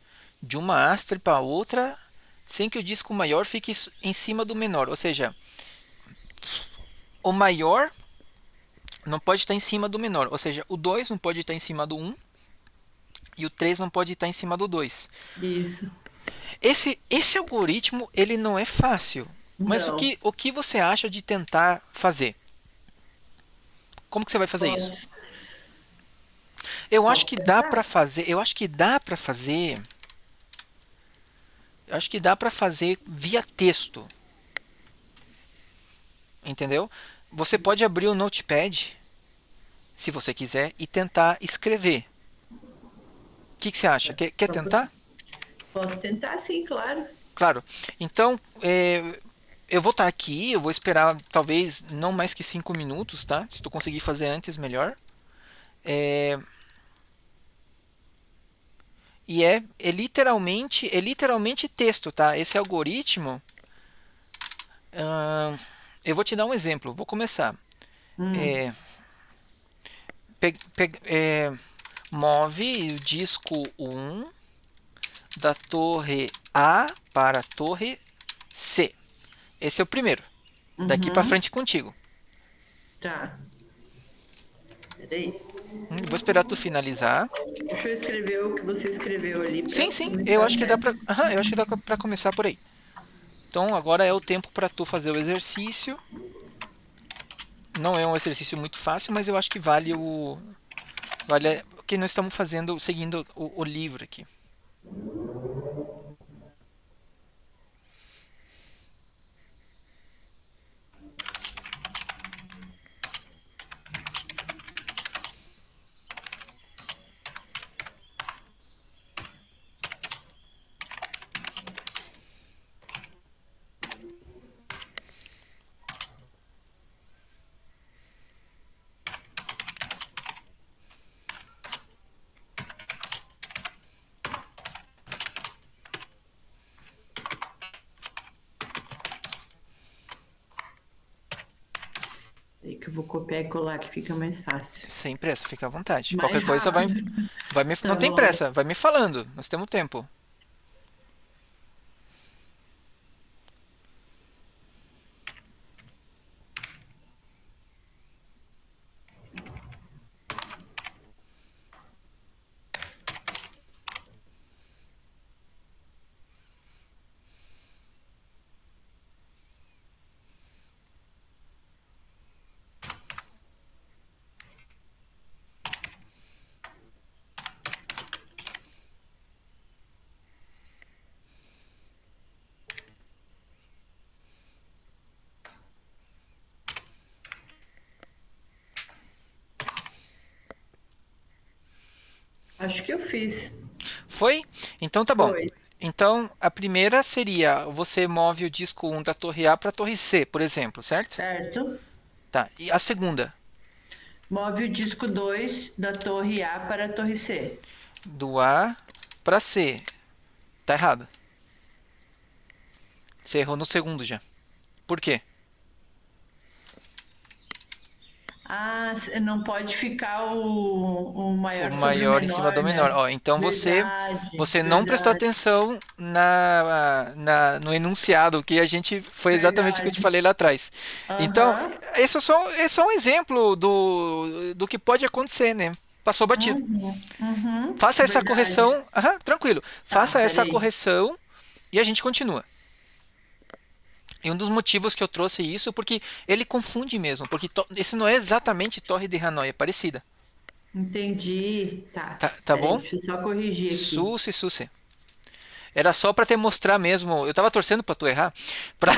de uma hastre para outra sem que o disco maior fique em cima do menor. Ou seja, o maior não pode estar em cima do menor. Ou seja, o 2 não pode estar em cima do um e o 3 não pode estar em cima do 2. Isso. Esse algoritmo ele não é fácil. Mas Não. o que você acha de tentar fazer? Como que você vai fazer isso? Posso, Eu acho posso que dá para tentar? fazer. Eu acho que dá para fazer. Eu acho que dá para fazer via texto, entendeu? Você pode abrir o Notepad, se você quiser, e tentar escrever. O que você acha? Quer tentar? Posso tentar, sim, claro. Claro. Então, eu vou estar aqui, eu vou esperar talvez não mais que 5 minutos, tá? Se tu conseguir fazer antes, melhor. É, e é literalmente texto, tá? Esse algoritmo, eu vou te dar um exemplo. Vou começar. Hum, É, move o disco um da torre A para a torre C. Esse é o primeiro. Daqui para uhum, frente contigo. tá. Peraí. Vou esperar tu finalizar. Deixa eu escrever o que você escreveu ali para Sim, sim. Eu começar acho que dá para, certo. eu acho que dá para começar por aí. Então agora é o tempo para tu fazer o exercício. Não é um exercício muito fácil, mas eu acho que vale o que nós estamos fazendo, seguindo o livro aqui. Aí que eu vou copiar e colar que fica mais fácil. Sem pressa, fica à vontade. Mais Qualquer coisa rápido. não Tá tem bom. pressa, vai me falando. Nós temos tempo. Acho que eu fiz. Foi? Então tá bom. Foi. Então, a primeira seria você move o disco 1 da torre A para a torre C, por exemplo, certo? certo? Tá. E a segunda, Move o disco 2 da torre A para a torre C. do A para C. Tá errado. Você errou no segundo já. Por quê? Ah, não pode ficar o O maior sobre o maior em cima do menor, menor. né? Ó, então Verdade, você não prestou verdade, atenção no enunciado, que a gente foi exatamente o que eu te verdade. falei lá atrás. Então, Aham. esse é só um exemplo do que pode acontecer, né? Passou batido. Uhum. Uhum. Faça essa Verdade. correção. Aham, tranquilo. Tá, Faça essa peraí. correção e a gente continua. E um dos motivos que eu trouxe isso, porque ele confunde mesmo, porque esse não é exatamente Torre de Hanoi, é parecida. Entendi. Tá, Tá peraí, bom? deixa eu só corrigir aqui. Susse, susse. Era só pra te mostrar mesmo. Eu tava torcendo pra tu errar. Pra,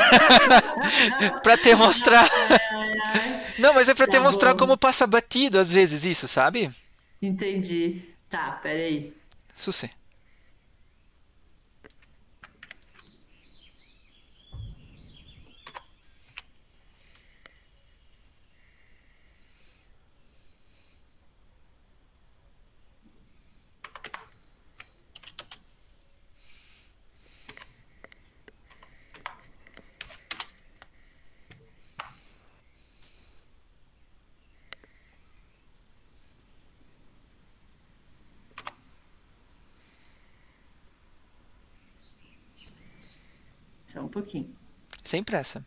pra te mostrar. Ai, ai. Não, mas é pra te Tá mostrar bom. como passa batido às vezes isso, sabe? Entendi. Tá, peraí. Susse. Só um pouquinho. Sem pressa.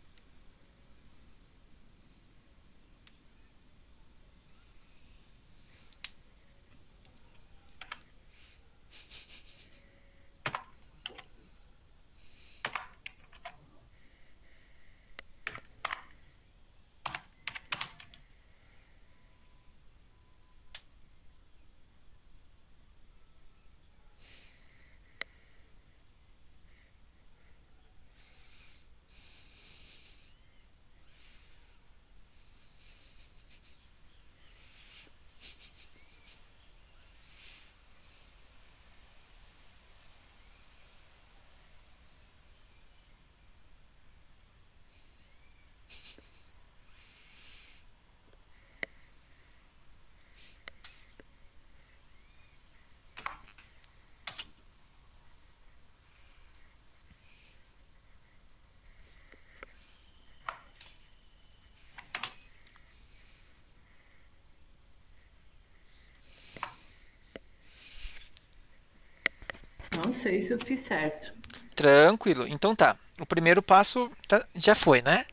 Não sei se eu fiz certo. Tranquilo. Então tá. O primeiro passo já foi, né?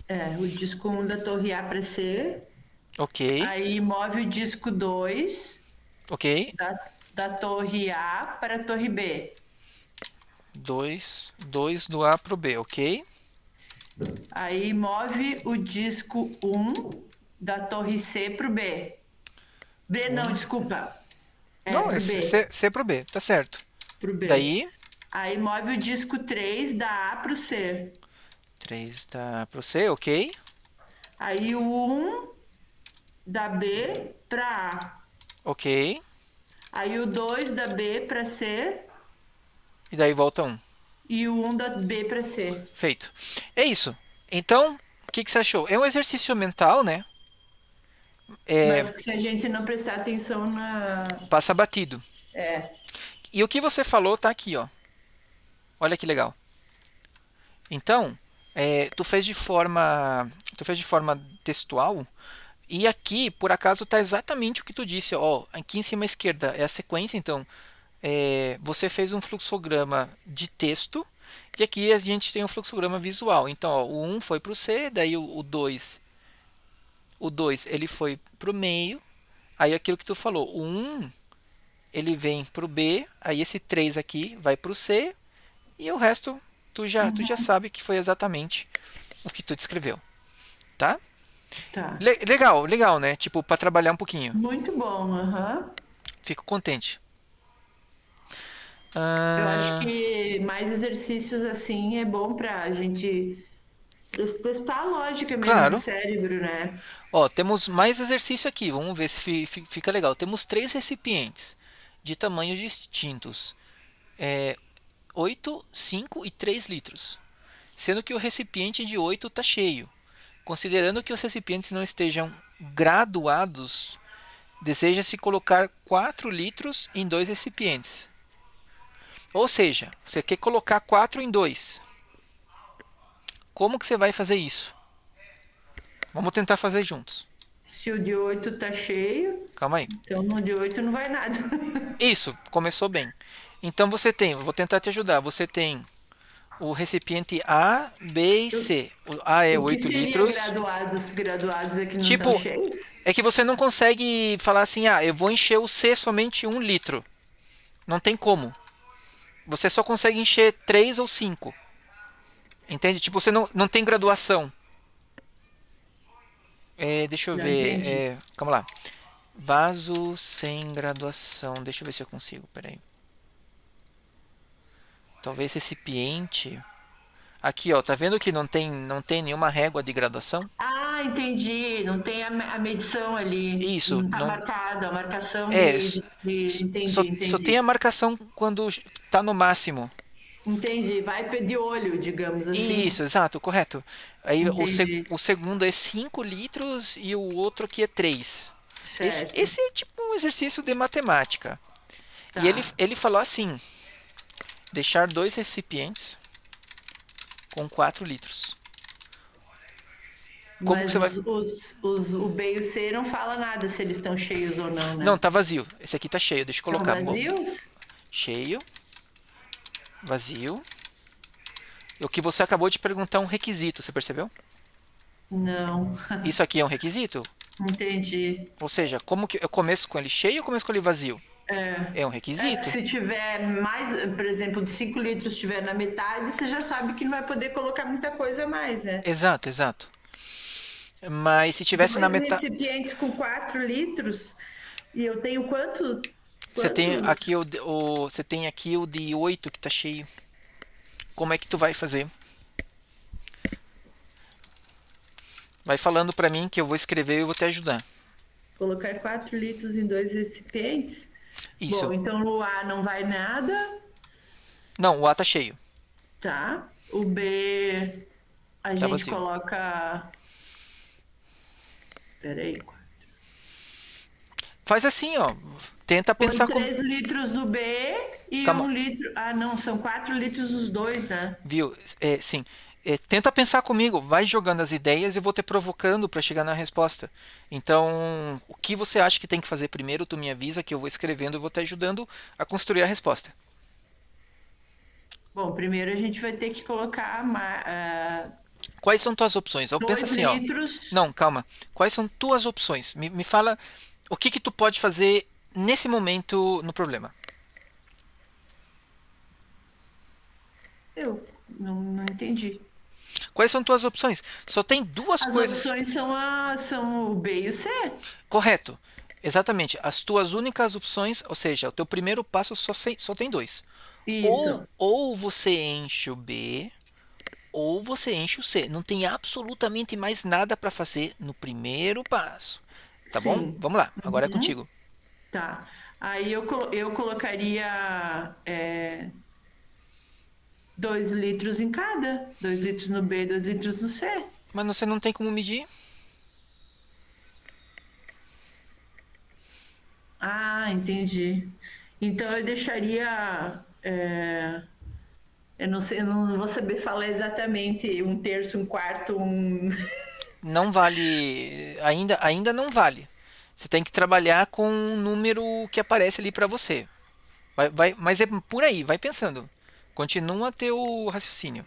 É, o disco um da torre A para C. Ok. Aí move o disco 2 Ok. da torre A para a torre B. Dois do A pro B, ok? Aí move o disco um da torre C pro B. B não, Um. desculpa. É, Não, é pro C, B. C pro B, tá certo. Pro B. Daí, Aí move o disco 3 da A pro C. 3 dá pro C, ok? Aí o um da B para A. Ok. Aí o 2 da B para C E daí volta um. e o um da B para C. Feito. É isso. Então, o que você achou? É um exercício mental, né? É, Mas que se a gente não prestar atenção na. passa batido. É. E o que você falou tá aqui, ó. Olha que legal. Então, tu fez de forma textual. E aqui, por acaso, tá exatamente o que tu disse. Ó, aqui em cima à esquerda é a sequência. Então, você fez um fluxograma de texto. E aqui a gente tem um fluxograma visual. Então, ó, o um foi para o C, daí o 2 ele foi para o meio. Aí aquilo que tu falou, o um ele vem para o B, aí esse 3 aqui vai para o C, e o resto tu já sabe que foi exatamente o que tu descreveu, tá? Tá. Legal, legal, né? Tipo, para trabalhar um pouquinho. Muito bom, aham. Fico contente. Eu acho Ah, que mais exercícios assim é bom pra gente testar a lógica mesmo do claro. cérebro, né? Ó, temos mais exercício aqui. Vamos ver se fica legal. Temos três recipientes de tamanhos distintos. 8, 5 e 3 litros, sendo que o recipiente de 8 está cheio. Considerando que os recipientes não estejam graduados, deseja-se colocar 4 litros em dois recipientes. Ou seja, você quer colocar 4 em 2. Como que você vai fazer isso? Vamos tentar fazer juntos. Se o de 8 tá cheio, Calma aí. então no de 8 não vai nada. Isso, começou bem. Então você tem, vou tentar te ajudar. Você tem o recipiente A, B e C. O A é O que 8 seria litros. graduados? Graduados é que não estão Tipo, cheios? é que você não consegue falar assim, ah, eu vou encher o C somente 1 litro. Não tem como. Você só consegue encher 3 ou 5. Entende? Tipo, você não tem graduação. Deixa eu Não ver. entendi. Calma lá. Vaso sem graduação. Deixa eu ver se eu consigo. Peraí. Talvez recipiente. Aqui, ó. Tá vendo que não tem nenhuma régua de graduação? Ah, entendi. Não tem a medição ali. Isso. Não tá Não, marcado, a marcação é. Entendi, Só tem entendi. a marcação quando tá no máximo. Entendi. Vai de olho, digamos assim. Isso, exato, correto. Aí Entendi. o segundo é 5 litros e o outro aqui é 3. Esse, Certo. esse é tipo um exercício de matemática. E ele, Tá. ele falou assim: deixar dois recipientes com 4 litros. Como que Mas você vai. o B e o C não fala nada se eles estão cheios ou não, Não, né? tá vazio. Esse aqui tá cheio, deixa eu Estão colocar. vazios? Cheio, vazio. O que você acabou de perguntar é um requisito, você percebeu? Não. Isso aqui é um requisito? Entendi. Ou seja, como que eu começo com ele cheio ou começo com ele vazio? É. É um É, requisito. se tiver mais, por exemplo, de 5 litros estiver na metade, você já sabe que não vai poder colocar muita coisa a mais, né? Exato, exato. Mas se tivesse na Dois metade. recipientes com 4 litros e eu tenho Você tem quantos? aqui você tem aqui o de 8 que tá cheio. Como é que tu vai fazer? Vai falando pra mim que eu vou escrever e eu vou te ajudar. Colocar 4 litros em dois recipientes? Isso. Bom, então no A não vai nada, Não, o A tá cheio. tá? O B a Tá gente vazio. coloca. Peraí. Faz assim, ó. Tenta Põe pensar com. 3 litros do B e Calma, 1 litro. Ah, não, são 4 litros os dois, né? viu? Sim. Tenta pensar comigo. Vai jogando as ideias e eu vou te provocando pra chegar na resposta. Então, o que você acha que tem que fazer primeiro? Tu me avisa que eu vou escrevendo e vou te ajudando a construir a resposta. Bom, primeiro a gente vai ter que colocar Quais são tuas opções? Eu penso 2 assim, ó. litros. Não, calma. Quais são tuas opções? Me fala o que que tu pode fazer nesse momento no problema. Eu não entendi. Quais são tuas opções? Só tem duas As coisas. opções são o B e o C. Correto. Exatamente. As tuas únicas opções, ou seja, o teu primeiro passo só tem dois. Ou, Isso. ou você enche o B, ou você enche o C. Não tem absolutamente mais nada para fazer no primeiro passo. Tá bom? Sim. Vamos lá. Agora é Uhum. contigo. Tá. Aí eu colocaria 2 litros em cada. 2 litros no B, 2 litros no C. Mas você não tem como medir? Ah, entendi. Então eu deixaria. Eu não sei, eu não vou saber falar exatamente um terço, um quarto, um. Não vale. Ainda não vale. Você tem que trabalhar com um número que aparece ali para você. Mas é por aí, vai pensando. Continua teu raciocínio.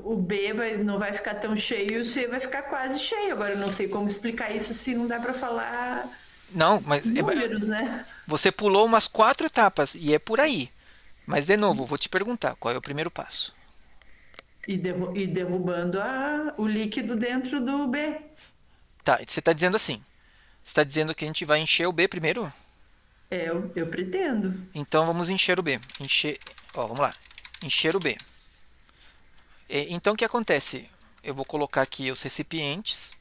O B não vai ficar tão cheio e o C vai ficar quase cheio. Agora eu não sei como explicar isso se não dá para falar Não, mas números, né? você pulou umas 4 etapas e é por aí. Mas de novo, vou te perguntar, qual é o primeiro passo? E derrubando o líquido dentro do B. Tá, você está dizendo assim. Você está dizendo que a gente vai encher o B primeiro? Eu pretendo. Então vamos encher o B. Ó, vamos lá. Encher o B. Então o que acontece? Eu vou colocar aqui os recipientes.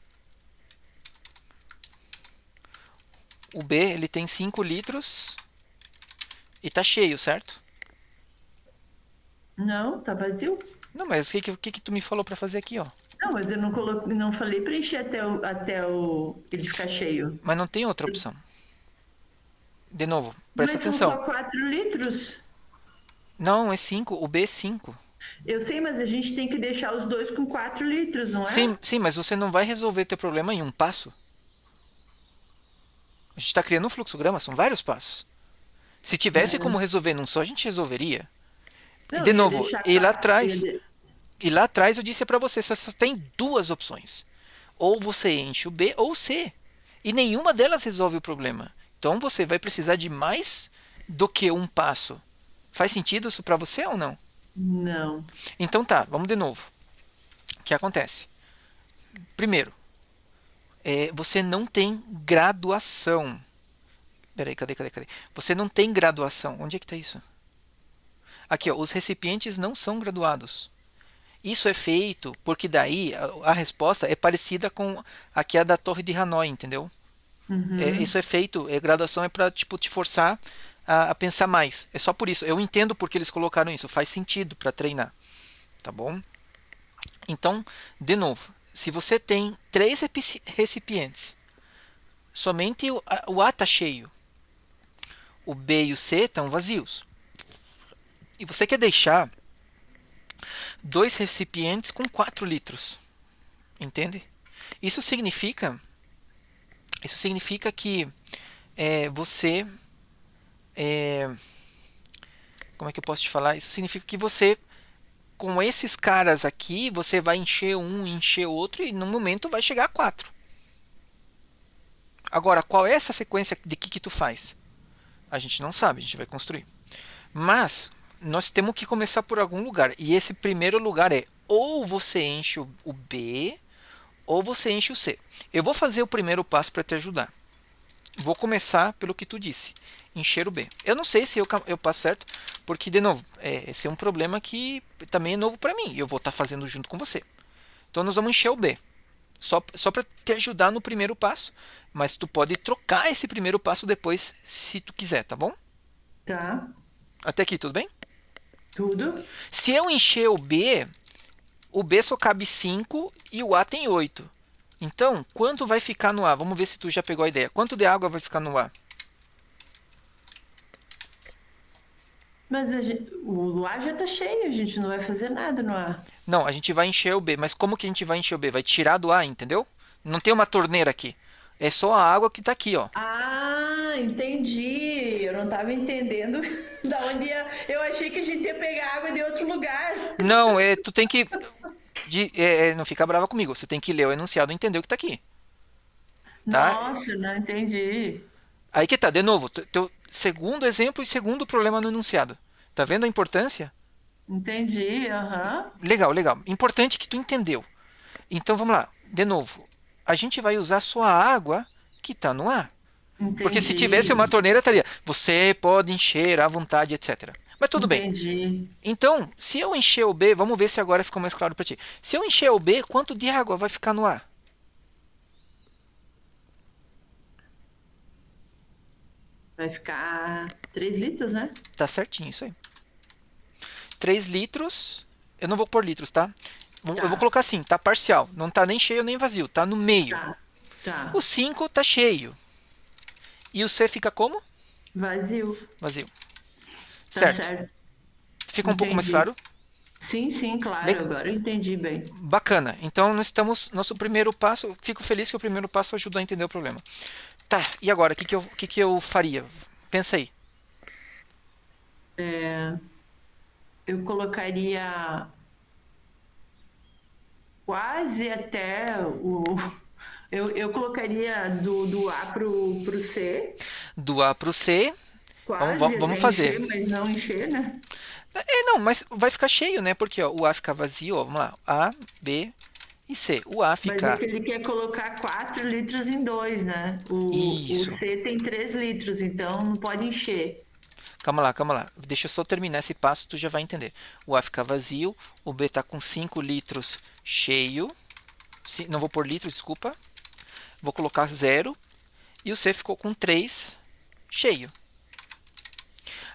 o B ele tem 5 litros e tá cheio, certo? Não, tá vazio. Não, mas o que que tu me falou para fazer aqui, ó? Não, mas eu não falei para encher até ele ficar cheio. Mas não tem outra opção. De novo, presta Mas são atenção. só 4 litros. Não, é 5. O B é 5. Eu sei, mas a gente tem que deixar os dois com 4 litros, não Sim, é? sim, mas você não vai resolver teu problema em um passo. A gente está criando um fluxograma, são vários passos. Se tivesse como resolver num só, a gente resolveria. E Não, de ia novo, deixar. Ia. e lá atrás eu disse para você, só tem duas opções. Ou você enche o B ou o C. E nenhuma delas resolve o problema. Então você vai precisar de mais do que um passo. Faz sentido isso para você ou não? Não. Então tá, vamos de novo. O que acontece? Primeiro, você não tem graduação. Peraí, cadê? Você não tem graduação. Onde é que está isso? Aqui, ó, os recipientes não são graduados. Isso é feito porque daí a resposta é parecida com a que é da Torre de Hanoi, entendeu? Isso é feito, graduação é para tipo, te forçar a pensar mais. É só por isso. Eu entendo porque eles colocaram isso. Faz sentido para treinar. Tá bom? Então, de novo, se você tem três recipientes, somente o A está cheio, o B e o C estão vazios. E você quer deixar dois recipientes com 4 litros. Entende? Isso significa, isso significa que você. Como é que eu posso te falar? Isso significa que você, com esses caras aqui, você vai encher um, encher outro e no momento vai chegar a 4. Agora, qual é essa sequência de que tu faz? A gente não sabe, a gente vai construir. Mas nós temos que começar por algum lugar. E esse primeiro lugar é ou você enche o B ou você enche o C. Eu vou fazer o primeiro passo para te ajudar. Vou começar pelo que tu disse, encher o B. Eu não sei se eu passo certo, porque, de novo, esse é um problema que também é novo para mim. E eu vou estar fazendo junto com você. Então nós vamos encher o B. Só para te ajudar no primeiro passo. Mas tu pode trocar esse primeiro passo depois, se tu quiser, tá bom? Tá. Até aqui, tudo bem? Tudo. Se eu encher o B só cabe 5 e o A tem 8. Então, quanto vai ficar no A? Vamos ver se tu já pegou a ideia. Quanto de água vai ficar no A? Mas o luar já tá cheio, a gente não vai fazer nada no ar. Não, a gente vai encher o B. Mas como que a gente vai encher o B? Vai tirar do A, entendeu? Não tem uma torneira aqui. É só a água que está aqui, ó. Ah, entendi. Eu não tava entendendo da onde ia. Eu achei que a gente ia pegar água de outro lugar. Não, tu tem que... não fica brava comigo. Você tem que ler o enunciado e entender o que está aqui. Tá? Nossa, não entendi. Aí que tá, de novo. Teu segundo exemplo e segundo problema no enunciado. Tá vendo a importância? Entendi, aham. Legal, legal. Importante que tu entendeu. Então vamos lá. De novo. A gente vai usar só a água que está no ar. Porque se tivesse uma Entendi. torneira, estaria. Você pode encher à vontade, etc. Mas tudo bem. Entendi. Então, se eu encher o B, vamos ver se agora ficou mais claro para ti. Se eu encher o B, quanto de água vai ficar no ar? Vai ficar 3 litros, né? Tá certinho isso aí. 3 litros. Eu não vou pôr litros, tá? Eu vou Tá, colocar assim, tá parcial. Não tá nem cheio nem vazio, tá no meio. tá, tá. O 5 tá cheio. E o C fica como? Vazio. Vazio. Tá Certo. certo. Fica um pouco mais Entendi. claro? Sim, sim, claro. Le- Agora eu entendi bem. Bacana. Então nós estamos. Nosso primeiro passo. Fico feliz que o primeiro passo ajudou a entender o problema. Tá, e agora? O que que eu faria? Pensa aí. Eu colocaria quase até o. Eu colocaria do A pro C, Do A para o C. Vamos, quase vamos, até vamos fazer. encher, mas não encher, né? Não, mas vai ficar cheio, né? Porque ó, o A fica vazio, ó, vamos lá. A, B e C. O A Mas é fica. que ele quer colocar 4 litros em 2, né? O Isso. C tem 3 litros, então não pode encher. Calma lá, calma lá. Deixa eu só terminar esse passo, tu já vai entender. O A fica vazio, o B tá com 5 litros cheio. Não vou pôr litros, desculpa. Vou colocar zero. E o C ficou com 3 cheio.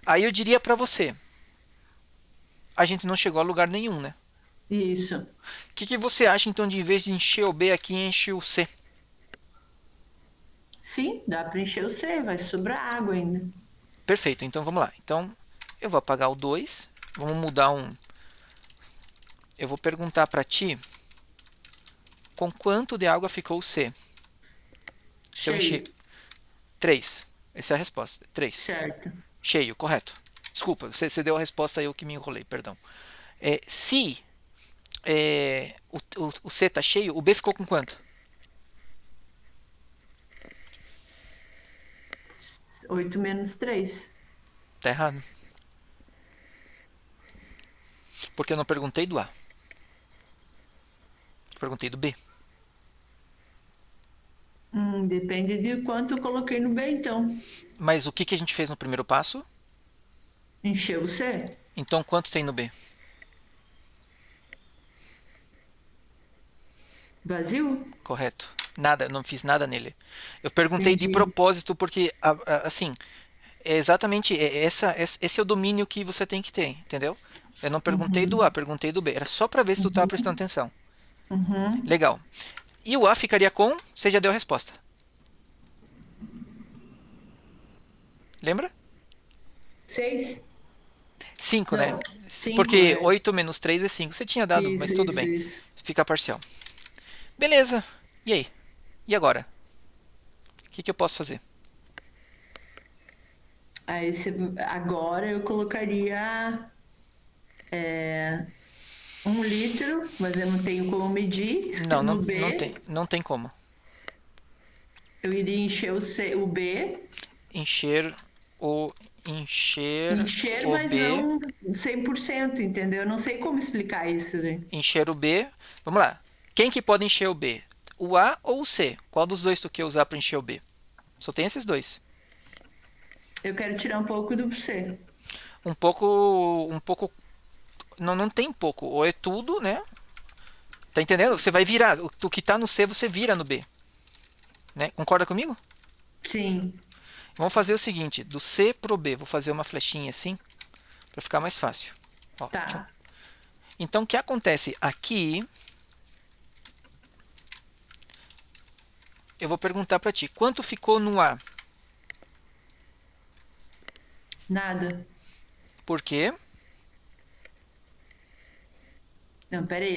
Aí eu diria para você, a gente não chegou a lugar nenhum, né? Isso. O que você acha então de em vez de encher o B aqui, enche o C? Sim, dá para encher o C, vai sobrar água ainda. Perfeito, então vamos lá. Então eu vou apagar o 2, vamos mudar um. Eu vou perguntar para ti com quanto de água ficou o C. Se eu encher Cheio. 3, essa é a resposta. 3. Certo. Cheio, correto. Desculpa, você deu a resposta, eu que me enrolei, perdão. Se o C está cheio, o B ficou com quanto? 8 menos 3. Tá errado. Porque eu não perguntei do A. Eu perguntei do B. Depende de quanto eu coloquei no B, então. Mas o que a gente fez no primeiro passo? Encheu o C? Então quanto tem no B? Vazio? Correto. Nada, eu não fiz nada nele. Eu perguntei de Entendi. propósito porque, assim, é exatamente esse é o domínio que você tem que ter, entendeu? Eu não perguntei do A, Uhum. perguntei do B. Era só para ver se tu estava prestando Uhum. atenção. Uhum. Legal. E o A ficaria com? Você já deu a resposta. Lembra? 6? 5, né? Não, 5 Porque é. 8 menos 3 é 5. Você tinha dado, mas Isso, tudo isso, bem. isso. Fica parcial. Beleza. E aí? E agora? O que eu posso fazer? Aí, agora eu colocaria 1 litro, mas eu não tenho como medir Não, no tem, B. não tem como. Eu iria encher o B. Encher o Encher, o mas B, não 100%, entendeu? Eu não sei como explicar isso, né? encher o B. Vamos lá. Quem que pode encher o B? O A ou o C? Qual dos dois tu quer usar para encher o B? Só tem esses dois. Eu quero tirar um pouco do C. Um pouco, não tem pouco, ou é tudo, né? Tá entendendo? Você vai virar, o que tá no C você vira no B, né? Concorda comigo? Sim, Vamos fazer o seguinte, do C pro B, vou fazer uma flechinha assim, para ficar mais fácil. Ó, tchum. tá. Então o que acontece aqui? Eu vou perguntar para ti, quanto ficou no A? Nada. Por quê? Não, peraí,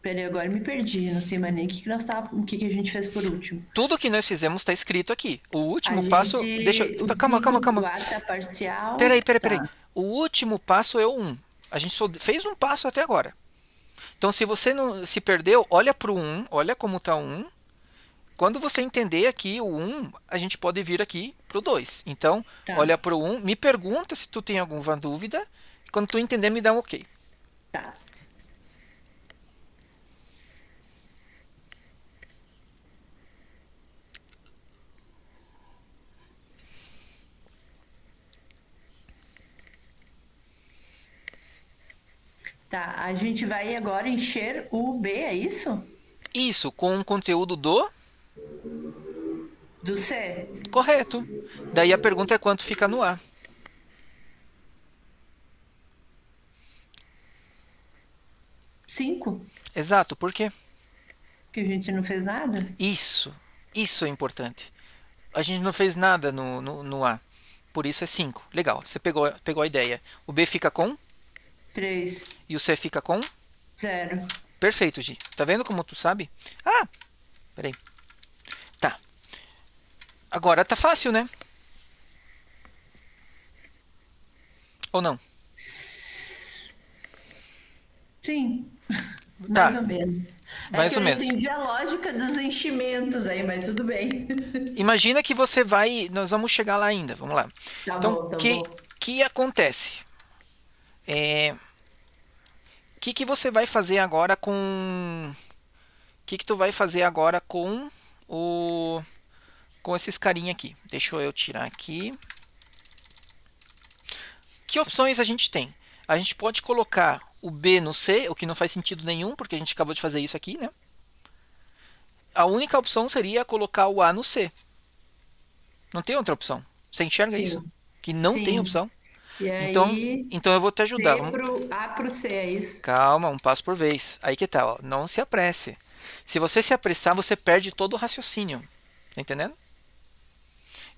Peraí, agora me perdi. Não sei mais nem o que que a gente fez por último. Tudo que nós fizemos está escrito aqui. O A último passo, deixa, gente. O calma, 5 calma, do calma. A tá Peraí, parcial. peraí, peraí. Tá. O último passo é o 1. A gente só fez um passo até agora. Então, se você não se perdeu, olha para o 1, olha como está o 1. Quando você entender aqui o 1, a gente pode vir aqui para o 2. Então, olha Tá. para o 1, me pergunta se tu tem alguma dúvida. Quando tu entender, me dá um ok. Tá. Tá. A gente vai agora encher o B, é isso? Isso, com o conteúdo do Do C. correto. Daí a pergunta é quanto fica no A. 5? Exato, por quê? Que a gente não fez nada? Isso é importante. A gente não fez nada no A. Por isso é 5. Legal, você pegou a ideia. O B fica com 3. e o C fica com? 0. Perfeito, Gi. Tá vendo como tu sabe? Ah, peraí. Tá. Agora tá fácil, né? Ou não? Sim, mais Tá, ou menos. É que mais eu ou não menos. entendi a lógica dos enchimentos aí, mas tudo bem. Imagina que você vai. Nós vamos chegar lá ainda. Vamos lá. Tá Então, bom, tá bom. que acontece? Que você vai fazer agora com. Que tu vai fazer agora com o. Com esses carinha aqui? Deixa eu tirar aqui. Que opções a gente tem? A gente pode colocar o B no C, o que não faz sentido nenhum, porque a gente acabou de fazer isso aqui, né? A única opção seria colocar o A no C. Não tem outra opção. Você enxerga isso? Sim, Que não tem sim. opção? E Então, aí, então eu vou te ajudar. Vamos... A pro C, é isso? Calma, um passo por vez. Aí que tá, ó. Não se apresse. Se você se apressar, você perde todo o raciocínio. Tá entendendo?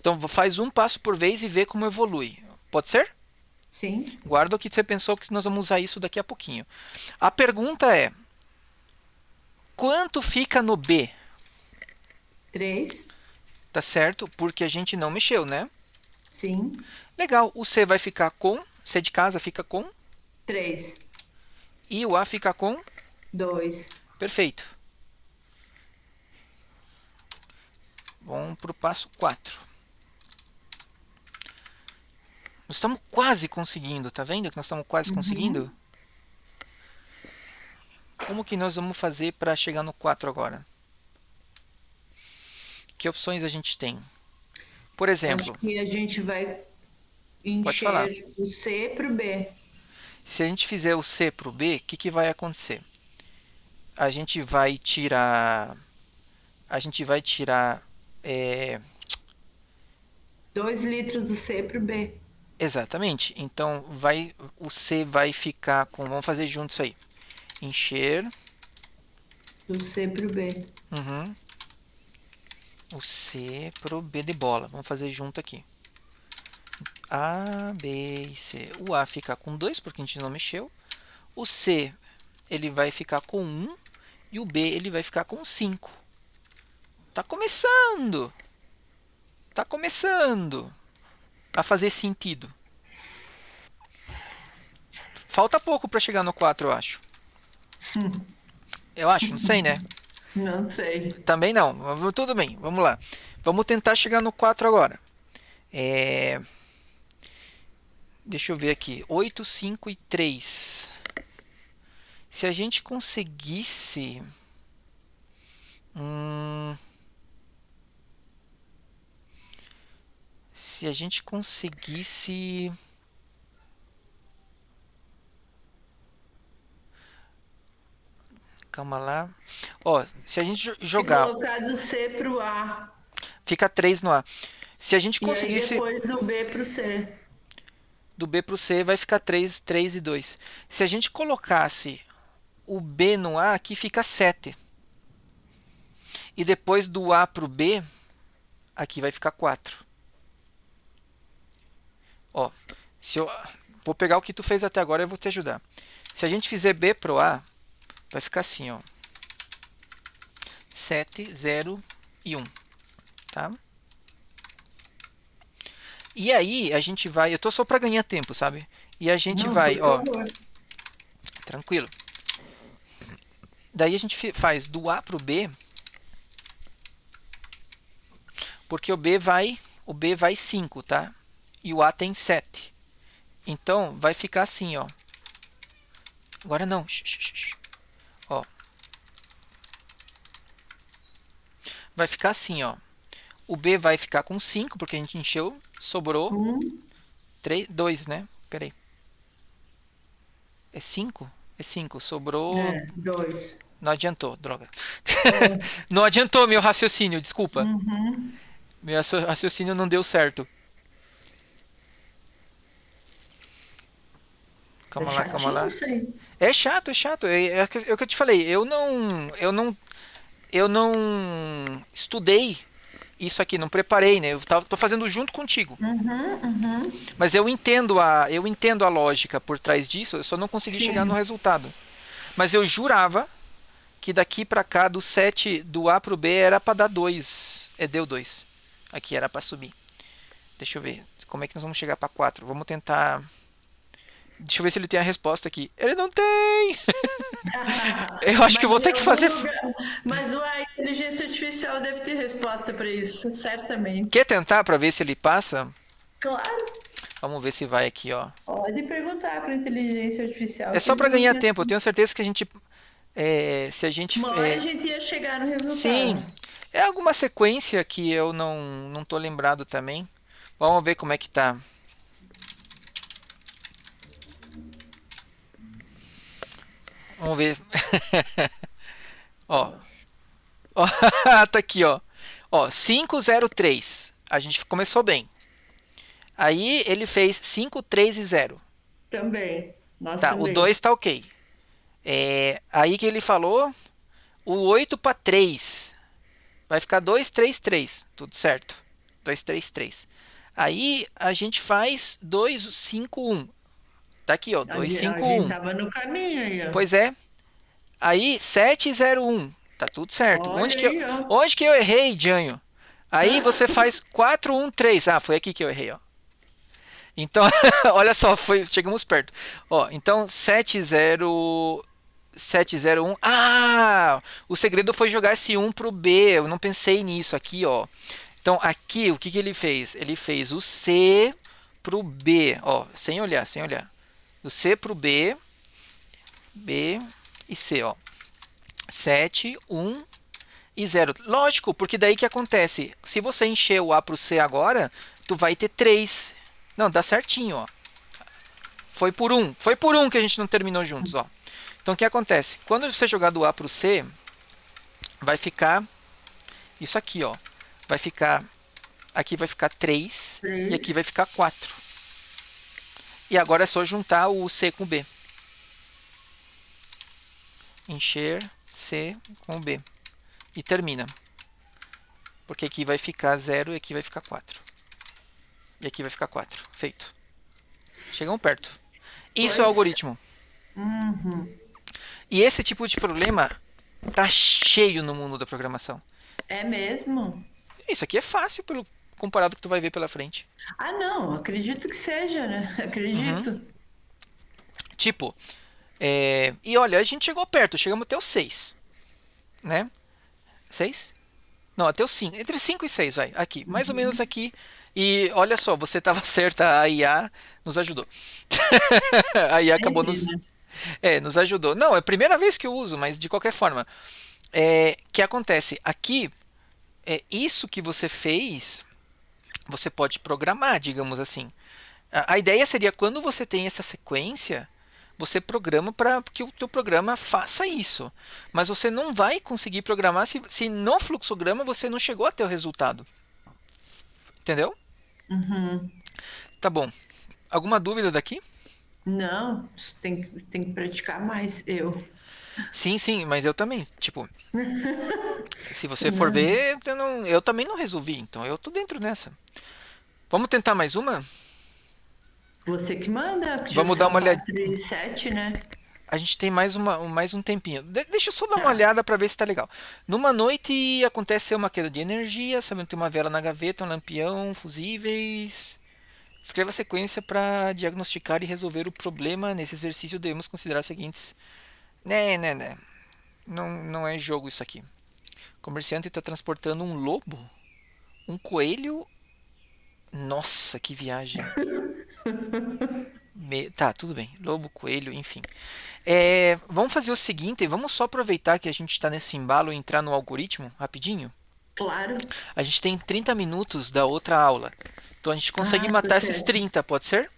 Então faz um passo por vez e vê como evolui. Pode ser? Sim. Guarda o que você pensou, que nós vamos usar isso daqui a pouquinho. A pergunta é: quanto fica no B? 3. Tá certo? Porque a gente não mexeu, né? Sim. Legal. O C vai ficar com, C de casa fica com, 3. e o A fica com. 2. Perfeito. Vamos para o passo 4. Nós estamos quase conseguindo, tá vendo que nós estamos quase conseguindo? Como que nós vamos fazer para chegar no 4 agora? Que opções a gente tem? Por Acho exemplo, que a gente vai pode falar. encher o C pro B. Se a gente fizer o C para o B, o que, que vai acontecer? A gente vai tirar. A gente vai tirar. 2 litros do C pro B. Exatamente. Então o C vai ficar com. Vamos fazer junto isso aí. Encher. Do C pro B. Uhum, o C pro B de bola. Vamos fazer junto aqui. A, B e C. O A fica com 2 porque a gente não mexeu. O C ele vai ficar com 1 e o B ele vai ficar com 5. Tá começando. Tá começando a fazer sentido. Falta pouco para chegar no 4, eu acho. Eu acho, não sei, né? Não sei. Também não. Tudo bem, vamos lá. Vamos tentar chegar no 4 agora. É... Deixa eu ver aqui. 8, 5 e 3. Se a gente conseguisse. Se a gente conseguisse. Calma lá. Ó, se a gente E jogar. colocar do C pro A. Fica 3 no A. Se a gente E aí conseguisse. depois do B pro C. Do B para o C vai ficar 3, 3 e 2. Se a gente colocasse o B no A, aqui fica 7. E depois do A para o B, aqui vai ficar 4. Ó, se eu vou pegar o que tu fez até agora e vou te ajudar. Se a gente fizer B pro A, vai ficar assim, ó. 7, 0 e 1, tá? E aí a gente vai, eu tô só para ganhar tempo, sabe? E a gente Não, vai, por ó, favor. tranquilo. Daí a gente faz do A pro B, porque o B vai 5, tá? E o A tem 7. Então vai ficar assim, ó. Agora não. Ó. Vai ficar assim, ó. O B vai ficar com 5, porque a gente encheu, sobrou 3, 2, né? Pera aí. É 5? É 5, sobrou. 2. Não adiantou, droga. Não adiantou meu raciocínio, desculpa. Meu raciocínio não deu certo. Calma lá, calma lá. Isso aí. É chato, é chato. É o que eu te falei. Eu não estudei isso aqui, não preparei, né? Tô fazendo junto contigo. Mas eu entendo a lógica por trás disso, eu só não consegui chegar no Sim. resultado. Mas eu jurava que daqui pra cá, do 7 do A pro B, era pra dar 2. Deu 2. Aqui era pra subir. Deixa eu ver. Como é que nós vamos chegar pra 4? Vamos tentar. Deixa eu ver se ele tem a resposta aqui. Ele não tem! Eu acho que eu vou ter que fazer. Mas a inteligência artificial deve ter resposta para isso, certamente. Quer tentar pra ver se ele passa? Claro, Vamos ver se vai aqui, ó. pode perguntar para a inteligência artificial É que só eles pra vão ganhar ter. tempo. Eu tenho certeza que a gente. Se a gente. Uma hora a gente ia chegar no Sim. resultado. É alguma sequência que eu não tô lembrado também. Vamos ver como é que tá. Vamos ver. Ó. Ó, tá aqui, ó. Ó, 503. A gente começou bem. Aí ele fez 5, 3 e 0. Também. Nós Tá, o também. 2 tá ok. Aí que ele falou, o 8 para 3. Vai ficar 2, 3, 3. Tudo certo. 2, 3, 3. Aí a gente faz 2, 5, 1. Tá aqui, ó. A 2, gente, a 5, gente 1. tava no caminho aí, ó. Pois é. Aí 7, 0, 1. Tá tudo certo. Olha aí, ó. Onde que eu errei, Janho? Aí você faz 4, 1, 3. Ah, foi aqui que eu errei, ó. Então, olha só, chegamos perto. Ó, então 7, 0, 1. Ah! O segredo foi jogar esse 1 pro B. Eu não pensei nisso aqui, ó. Então, aqui, o que que ele fez? Ele fez o C pro B, ó, sem olhar, sem olhar. Do C pro B, B e C, ó. 7, 1 e 0. Lógico, porque daí que acontece? Se você encher o A pro C agora, tu vai ter 3. Não, dá certinho, ó. Foi por 1. Foi por 1 que a gente não terminou juntos, ó. Então, o que acontece? Quando você jogar do A pro C, vai ficar isso aqui, ó. Vai ficar... Aqui vai ficar 3 e aqui vai ficar 4. E agora é só juntar o C com o B. Encher C com o B. E termina. Porque aqui vai ficar 0 e aqui vai ficar 4. E aqui vai ficar 4. Feito. Chegamos perto. Isso é o Pois. algoritmo. Uhum. E esse tipo de problema tá cheio no mundo da programação. É mesmo? Isso aqui é fácil comparado com o que tu vai ver pela frente. Ah, não, acredito que seja, né? Uhum. Acredito. Tipo, e olha, a gente chegou perto, chegamos até o 6, né? 6? Não, até o 5. Entre 5 e 6, vai. Aqui, mais ou menos aqui. E olha só, você estava certa, a IA nos ajudou. A IA acabou Sempre, nos, né? nos ajudou. Não, é a primeira vez que eu uso, mas de qualquer forma. Que acontece? Aqui, isso que você fez, você pode programar, digamos assim. A ideia seria quando você tem essa sequência, você programa para que o teu programa faça isso. Mas você não vai conseguir programar se no fluxograma você não chegou até o resultado. Entendeu? Uhum. Tá bom. Alguma dúvida daqui? Não, tem que praticar mais, eu. Sim, sim, mas eu também. Tipo, se você for Não. ver, eu também não resolvi, então eu tô dentro nessa. Vamos tentar mais uma? Você que manda, porque já Vamos dar são uma olhada. 4h07, né? A gente tem mais um tempinho. Deixa eu só dar uma Tá. olhada para ver se tá legal. Numa noite acontece uma queda de energia, sabendo que tem uma vela na gaveta, um lampião, fusíveis. Escreva a sequência para diagnosticar e resolver o problema. Nesse exercício devemos considerar os seguintes. Né. Não, não é jogo isso aqui. O comerciante está transportando um lobo, um coelho. Nossa, que viagem. Tá, tudo bem. Lobo, coelho, enfim. Vamos fazer o seguinte, vamos só aproveitar que a gente está nesse embalo e entrar no algoritmo rapidinho. Claro. A gente tem 30 minutos da outra aula. Então a gente consegue Ah, tá matar esses certo. 30, pode ser?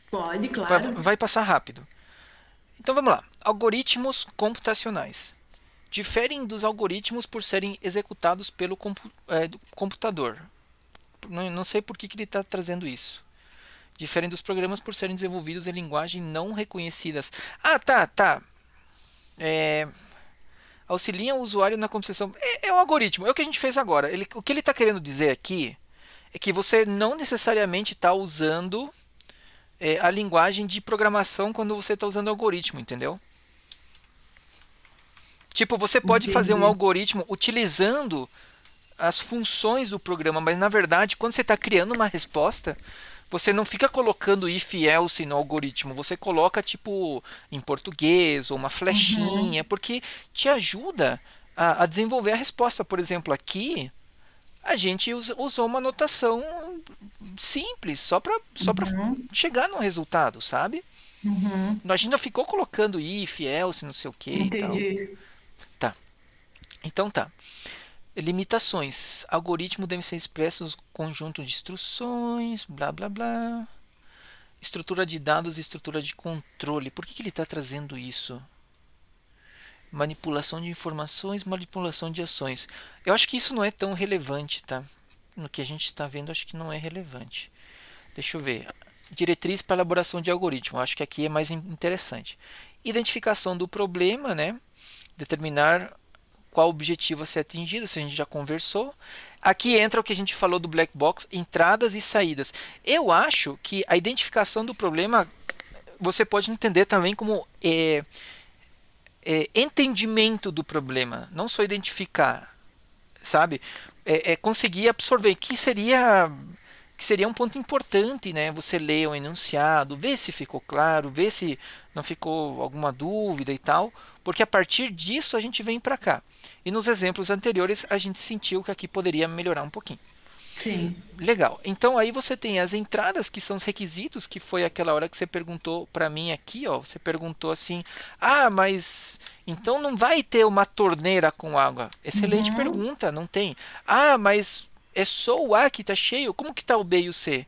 Pode, Vai, claro. vai passar rápido. Então vamos lá. Algoritmos computacionais. Diferem dos algoritmos por serem executados pelo computador. Não sei por que ele está trazendo isso. Diferem dos programas por serem desenvolvidos em linguagem não reconhecidas. Ah, tá. É, auxiliam o usuário na compreensão. É um algoritmo, é o que a gente fez agora. O que ele está querendo dizer aqui é que você não necessariamente está usando a linguagem de programação quando você está usando algoritmo, entendeu? Tipo, você pode fazer um Entendi. algoritmo utilizando as funções do programa, mas na verdade, quando você está criando uma resposta, você não fica colocando if else no algoritmo, você coloca tipo em português ou uma flechinha, Uhum. porque te ajuda a desenvolver a resposta. Por exemplo, aqui a gente usou uma notação simples, só para Uhum. chegar no resultado, sabe? Uhum. A gente não ficou colocando if, else, não sei o que e tal. Entendi. Tá, então tá. Limitações. Algoritmo devem ser expressos conjunto de instruções, blá blá blá. Estrutura de dados e estrutura de controle. Por que ele está trazendo isso? Manipulação de informações, manipulação de ações. Eu acho que isso não é tão relevante, tá? no que a gente está vendo, acho que não é relevante. Deixa eu ver. Diretriz para elaboração de algoritmo. Acho que aqui é mais interessante. Identificação do problema, né? Determinar qual objetivo a ser atingido, se a gente já conversou. Aqui entra o que a gente falou do black box, entradas e saídas. Eu acho que a identificação do problema você pode entender também como entendimento do problema, não só identificar, sabe? Conseguir absorver, que seria um ponto importante, né? Você lê o enunciado, vê se ficou claro, vê se não ficou alguma dúvida e tal, porque a partir disso a gente vem para cá. E nos exemplos anteriores a gente sentiu que aqui poderia melhorar um pouquinho. Sim. Legal. Então aí você tem as entradas, que são os requisitos, que foi aquela hora que você perguntou para mim aqui, ó. Você perguntou assim: "Ah, mas então não vai ter uma torneira com água?" Excelente Uhum. pergunta, não tem. "Ah, mas é só o A que está cheio? Como que está o B e o C?"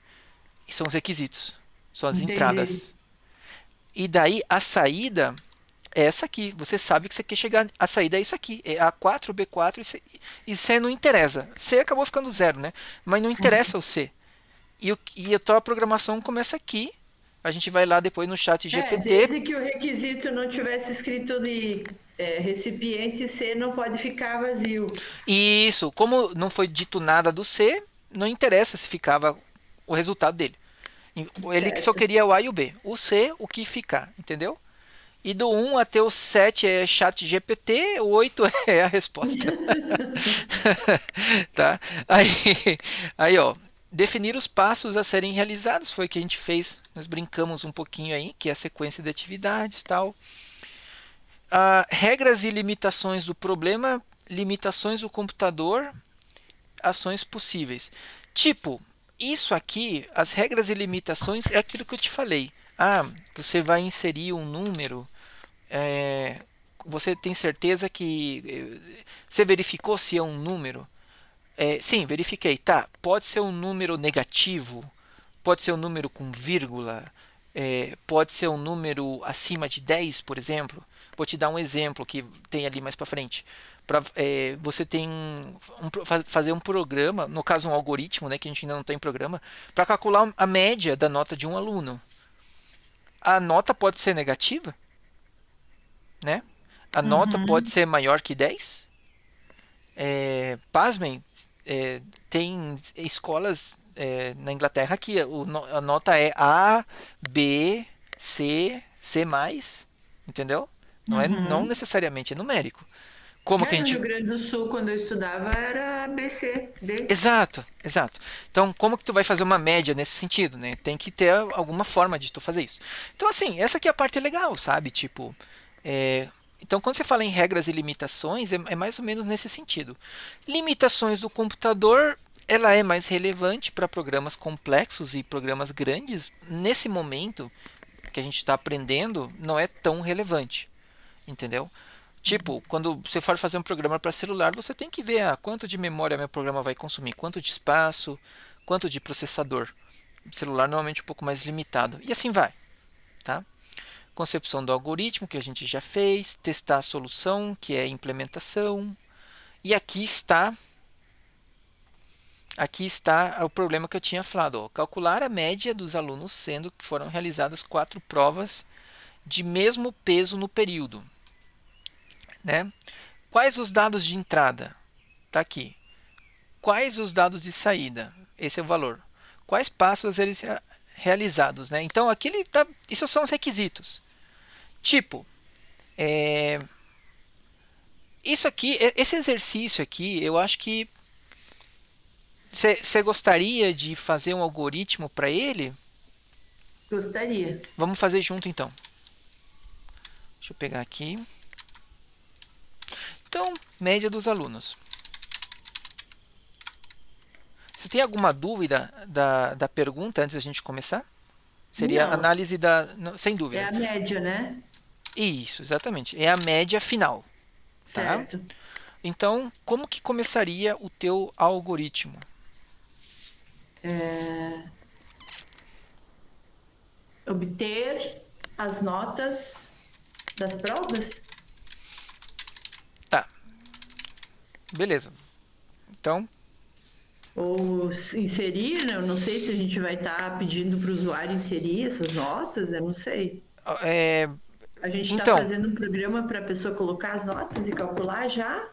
E são os requisitos, são as Entendi. entradas. E daí a saída é essa aqui. Você sabe que você quer chegar. A saída é isso aqui. É A4, B4 e C não interessa. C acabou ficando zero, né? Mas não interessa o C. E a tua programação começa aqui. A gente vai lá depois no chat GPT. Desde que o requisito não tivesse escrito de recipiente C, não pode ficar vazio. E isso, como não foi dito nada do C, não interessa se ficava o resultado dele. Ele só Certo. queria o A e o B. O C, o que ficar, entendeu? E do 1 até o 7 é chat GPT, o 8 é a resposta. Tá? Aí, ó, definir os passos a serem realizados foi o que a gente fez. Nós brincamos um pouquinho aí, que é a sequência de atividades, tal. Regras e limitações do problema, limitações do computador, ações possíveis. Tipo, isso aqui, as regras e limitações é aquilo que eu te falei. Você vai inserir um número. Você tem certeza que você verificou se é um número? Sim, verifiquei. Tá, pode ser um número negativo, pode ser um número com vírgula, pode ser um número acima de 10, por exemplo. Vou te dar um exemplo que tem ali mais para frente. Você tem fazer um programa, no caso um algoritmo, né, que a gente ainda não tem programa, para calcular a média da nota de um aluno. A nota pode ser negativa, né? A nota pode Uhum. ser maior que 10. Pasmem, tem escolas na Inglaterra que a nota é A, B, C, C+, entendeu? Não Uhum. necessariamente é numérico. Como que a No Rio gente... Grande do Sul, quando eu estudava, era ABC, D. Exato, exato. Então, como que tu vai fazer uma média nesse sentido, né? Tem que ter alguma forma de tu fazer isso. Então, assim, essa aqui é a parte legal, sabe? Tipo, é, então, quando você fala em regras e limitações, é mais ou menos nesse sentido. Limitações do computador, ela é mais relevante para programas complexos e programas grandes. Nesse momento que a gente está aprendendo, não é tão relevante, entendeu? Tipo, quando você for fazer um programa para celular, você tem que ver quanto de memória meu programa vai consumir, quanto de espaço, quanto de processador. O celular normalmente é um pouco mais limitado. E assim vai, tá? Concepção do algoritmo, que a gente já fez, testar a solução, que é a implementação. E aqui está o problema que eu tinha falado. Ó, calcular a média dos alunos, sendo que foram realizadas 4 provas de mesmo peso no período. Né? Quais os dados de entrada? Está aqui. Quais os dados de saída? Esse é o valor. Quais passos eles realizados? Né? Então, aqui isso são os requisitos. Tipo, isso aqui, esse exercício aqui, eu acho que você gostaria de fazer um algoritmo para ele? Gostaria. Vamos fazer junto então. Deixa eu pegar aqui. Então, média dos alunos. Você tem alguma dúvida da pergunta antes da gente começar? Seria Não, análise da. Sem é dúvida. a média, né? Isso, exatamente. É a média final. Tá? Certo. Então, como que começaria o teu algoritmo? É, obter as notas das provas? Tá, beleza. Então, Ou inserir, né? Eu não sei se a gente vai estar pedindo para o usuário inserir essas notas, eu não sei. É, A gente está então, fazendo um programa para a pessoa colocar as notas e calcular já?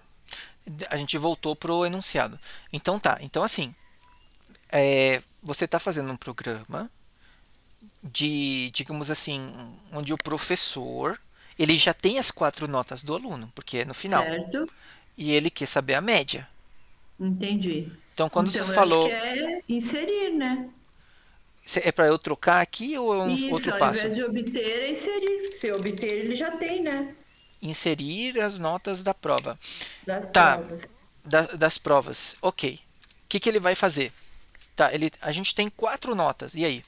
a gente voltou pro enunciado. Então tá. Então assim, você está fazendo um programa de, digamos assim, onde o professor ele já tem as 4 notas do aluno, porque é no final, Certo? e ele quer saber a média. Entendi. Então, quando você Então, eu acho que falou, é inserir, né? é para eu trocar aqui ou é um Isso, outro ao passo? invés de obter, é inserir. Se obter, ele já tem, né? Inserir as notas da prova. Das Tá, provas. das provas. Ok. O que ele vai fazer? Tá, a gente tem 4 notas. E aí?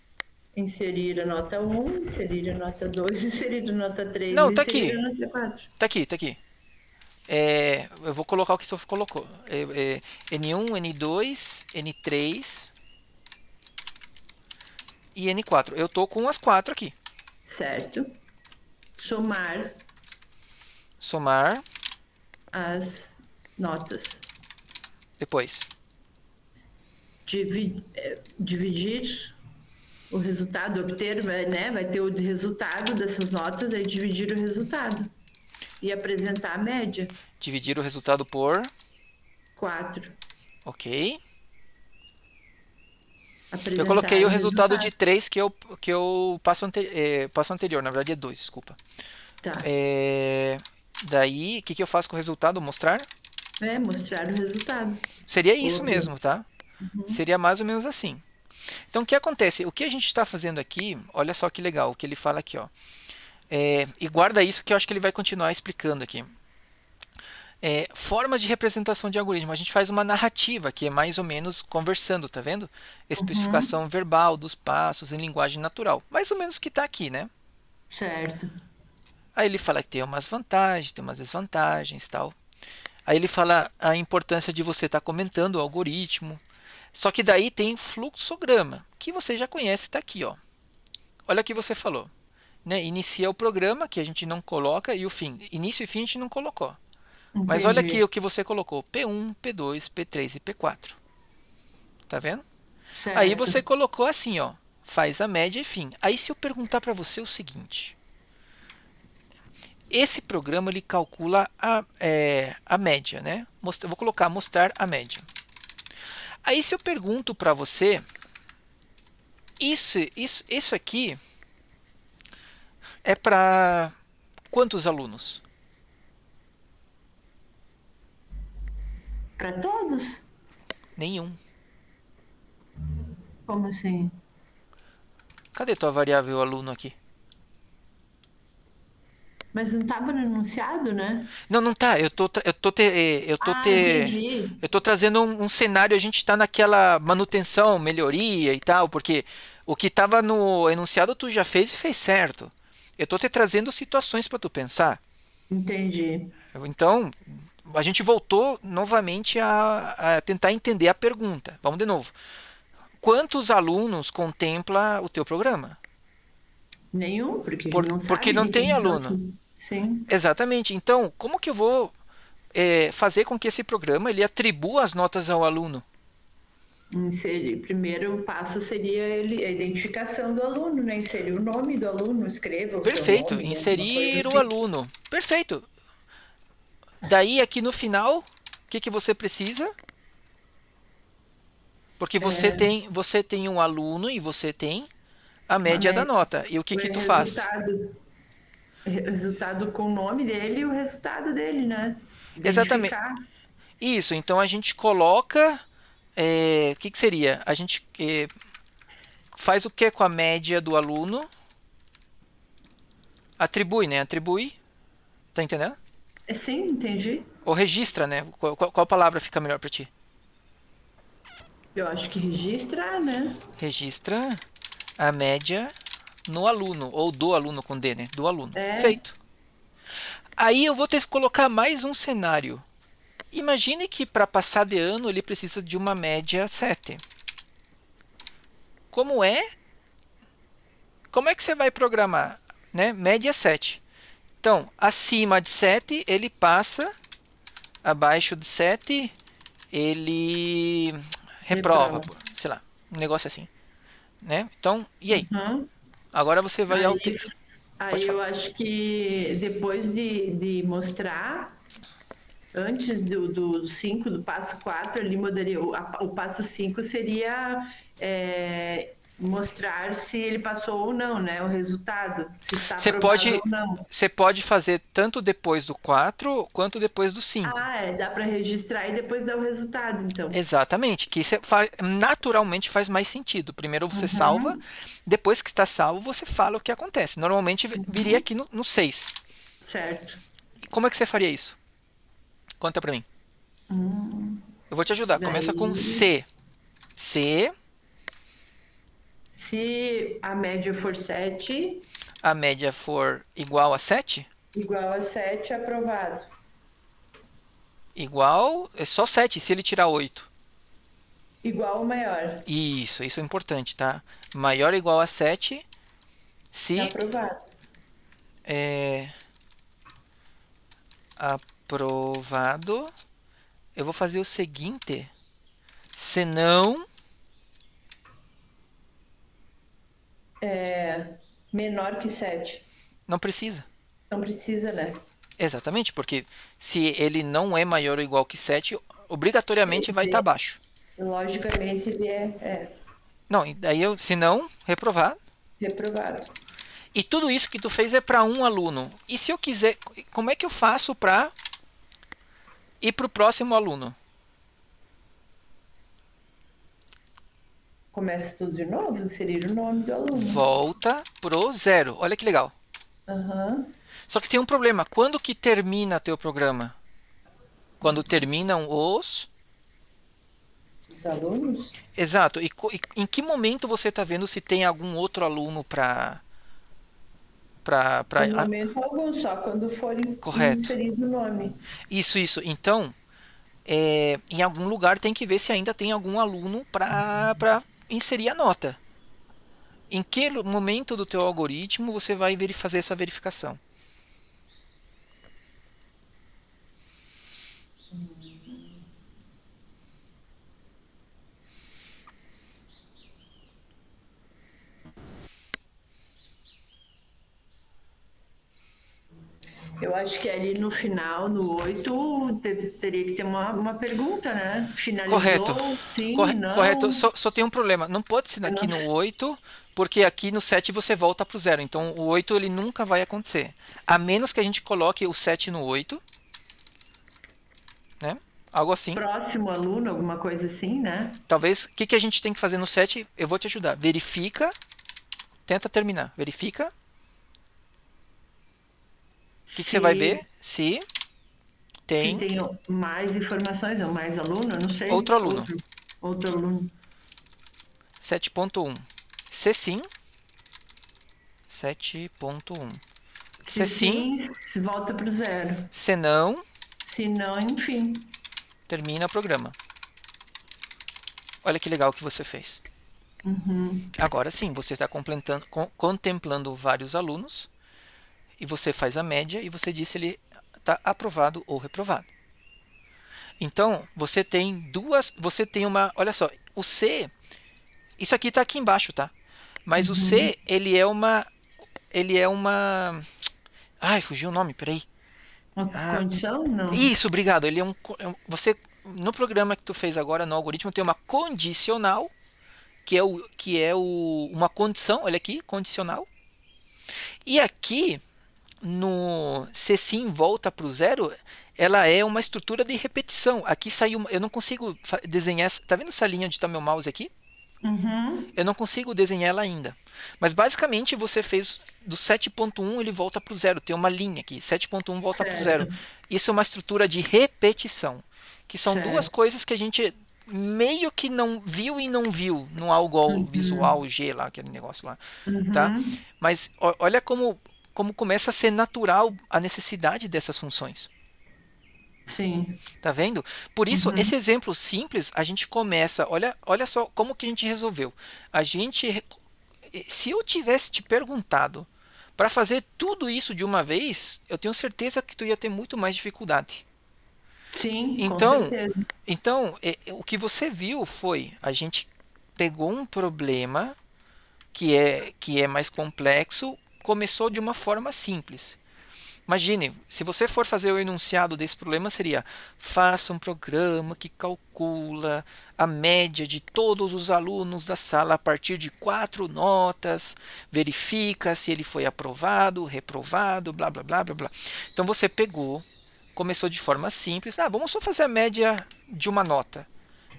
Inserir a nota um, inserir a nota 2, inserir a nota 3, Não, tá inserir aqui. a nota 4. Tá aqui, tá aqui. Eu vou colocar o que você colocou. N1, N2, N3 e N4. Eu tô com as 4 aqui. Certo? Somar Somar as notas. depois. Dividir o resultado, obter, né? Vai ter o resultado dessas notas, aí dividir o resultado. E apresentar a média. Dividir o resultado por. 4. Ok. Eu coloquei Apresentar o o resultado de resultado. 3 que eu passo anterior. Na verdade é 2, desculpa. Tá. É, daí, o que eu faço com o resultado? Mostrar? É, mostrar o resultado. Seria Ou isso mesmo, tá? Seria mais ou menos assim. Então, o que acontece? O que a gente está fazendo aqui, olha só que legal, o que ele fala aqui, ó. E guarda isso que eu acho que ele vai continuar explicando aqui. Formas de representação de algoritmo. A gente faz uma narrativa que é mais ou menos conversando, tá vendo? Uhum. Especificação verbal dos passos em linguagem natural. Mais ou menos o que está aqui, né? Certo. Aí ele fala que tem umas vantagens, tem umas desvantagens, tal. Aí ele fala a importância de você estar comentando o algoritmo. Só que daí tem fluxograma, que você já conhece, está aqui, ó. Olha o que você falou. Né? Inicia o programa, que a gente não coloca, e o fim. Início e fim a gente não colocou. Mas olha aqui Entendi. o que você colocou: P1, P2, P3 e P4. Tá vendo? Aí Certo. você colocou assim, ó. Faz a média e fim. Aí se eu perguntar para você o seguinte: esse programa ele calcula a média, né? Eu vou colocar mostrar a média. Aí se eu pergunto para você, isso aqui é para quantos alunos? Para todos? Nenhum. Como assim? Cadê tua variável aluno aqui? Mas não estava no enunciado, né? Não, não tá. Ah, entendi. Eu tô trazendo um cenário. A gente está naquela manutenção, melhoria e tal, porque o que estava no enunciado tu já fez e fez certo. Eu tô te trazendo situações para tu pensar. Entendi. Então, a gente voltou novamente a tentar entender a pergunta. Vamos de novo. Quantos alunos contempla o teu programa? Nenhum, porque a gente não Porque sabe não de tem quem são aluno. esses. Sim. Exatamente. Então, como que eu vou fazer com que esse programa ele atribua as notas ao aluno? Inserir. Primeiro passo seria ele, a identificação do aluno, né? Inserir o nome do aluno, escreva o seu Perfeito. nome, alguma coisa Inserir o assim. aluno. Perfeito. Daí aqui no final, o que você precisa? Porque você tem um aluno e você tem a A média da média, nota. E o o que tu faz? resultado. Resultado com o nome dele e o resultado dele, né? Exatamente. Identificar. Isso. Então a gente coloca. O que seria? A gente faz o que com a média do aluno? Atribui, né? Atribui. Tá entendendo? É sim, entendi. Ou registra, né? Qual palavra fica melhor para ti? Eu acho que registrar, né? Registra a média no aluno, ou do aluno com D, né? Do aluno. É, Feito. Aí eu vou ter que colocar mais um cenário. Imagine que para passar de ano ele precisa de uma média 7. Como é? Como é que você vai programar? Né? Média 7. Então, acima de 7 ele passa, abaixo de 7 ele reprova, Reprova. por, sei lá, um negócio assim, né? Então, e aí? Uhum. Agora você vai Aí, alterar. Pode aí eu falar. acho que depois de mostrar, antes do 5 do passo 4 ali mudaria. O passo 5 seria mostrar se ele passou ou não, né? O resultado, se está Você aprovado pode, ou não. você pode fazer tanto depois do 4 quanto depois do 5. Ah, dá para registrar e depois dar o resultado, então. Exatamente, que isso naturalmente faz mais sentido. Primeiro você salva, Uhum, depois que está salvo, você fala o que acontece. Normalmente viria uhum, aqui no 6. certo. E como é que você faria isso? Conta pra mim. Hum, Eu vou te ajudar. Começa com daí, C. C, se a média for 7 a média for igual a 7, igual a 7 aprovado. igual, é só 7 se ele tirar 8. Igual ou maior, Isso é importante, tá? Maior ou igual a 7 se aprovado. é aprovado. Eu vou fazer o seguinte, senão Menor que 7. não precisa. Não precisa, né? Exatamente, porque se ele não é maior ou igual que 7, obrigatoriamente vai estar Ele, abaixo. logicamente, ele é Não, e daí eu, se não, reprovar. reprovado. E tudo isso que tu fez é para um aluno. E se eu quiser, como é que eu faço para ir para o próximo aluno? Começa tudo de novo, inserir o nome do aluno. Volta pro zero. Olha que legal. Aham. Só que tem um problema. Quando que termina teu programa? Quando terminam os... Os alunos? Exato. E em que momento você está vendo se tem algum outro aluno para... Em momento algum, só quando for Correto. inserido o nome. Isso. Então, em algum lugar tem que ver se ainda tem algum aluno para inserir a nota. Em que momento do teu algoritmo você vai fazer essa verificação? Eu acho que ali no final, no 8 teria que ter uma pergunta, né? Correto. Finalizou? Sim, Correto. não? Só tem um problema. Não pode ser Eu não aqui no 8, porque aqui no 7 você volta para o zero. Então o 8 ele nunca vai acontecer. A menos que a gente coloque o 7 no 8, né? Algo assim. próximo aluno, alguma coisa assim, né? Talvez, o que a gente tem que fazer no 7? Eu vou te ajudar. Verifica, tenta terminar. Verifica. O que você vai ver? Se, Se se tem tem mais informações, ou mais aluno, eu não outro sei. aluno. Outro aluno. 7.1. Se sim, 7.1. Se Se sim, sim, volta para o zero. se não, Se não, enfim. termina o programa. Olha que legal que você fez. Uhum. Agora sim, você está contemplando vários alunos e você faz a média e você diz se ele está aprovado ou reprovado. Então, você tem uma, olha só, o C, isso aqui está aqui embaixo, tá? Mas o Uhum. C, ele é uma, ai, fugiu o nome, peraí. Uma Ah, condição? Não. isso, obrigado. Ele é você no programa que tu fez agora no algoritmo tem uma condicional uma condição, olha aqui, condicional. E aqui no se sim volta para o zero, ela é uma estrutura de repetição. Aqui saiu, eu não consigo desenhar, tá vendo essa linha onde está meu mouse aqui? Uhum. Eu não consigo desenhar ela ainda. Mas basicamente você fez do 7.1 ele volta para o zero. Tem uma linha aqui, 7.1 volta para o zero. Certo, Isso é uma estrutura de repetição, que são duas certo. coisas que a gente meio que não viu e não viu no algo Uhum. visual G lá, aquele negócio lá, tá? Uhum. Mas olha como começa a ser natural a necessidade dessas funções. Sim. Tá vendo? Por isso, esse Uhum. exemplo simples, a gente começa. Olha só como que a gente resolveu. A gente, se eu tivesse te perguntado para fazer tudo isso de uma vez, eu tenho certeza que tu ia ter muito mais dificuldade. Sim, com Então, certeza. o que você viu foi a gente pegou um problema que é mais complexo, começou de uma forma simples. Imagine, se você for fazer o enunciado desse problema, seria: faça um programa que calcula a média de todos os alunos da sala a partir de 4 notas, verifica se ele foi aprovado, reprovado, blá blá blá blá blá. Então você pegou, começou de forma simples: vamos só fazer a média de uma nota.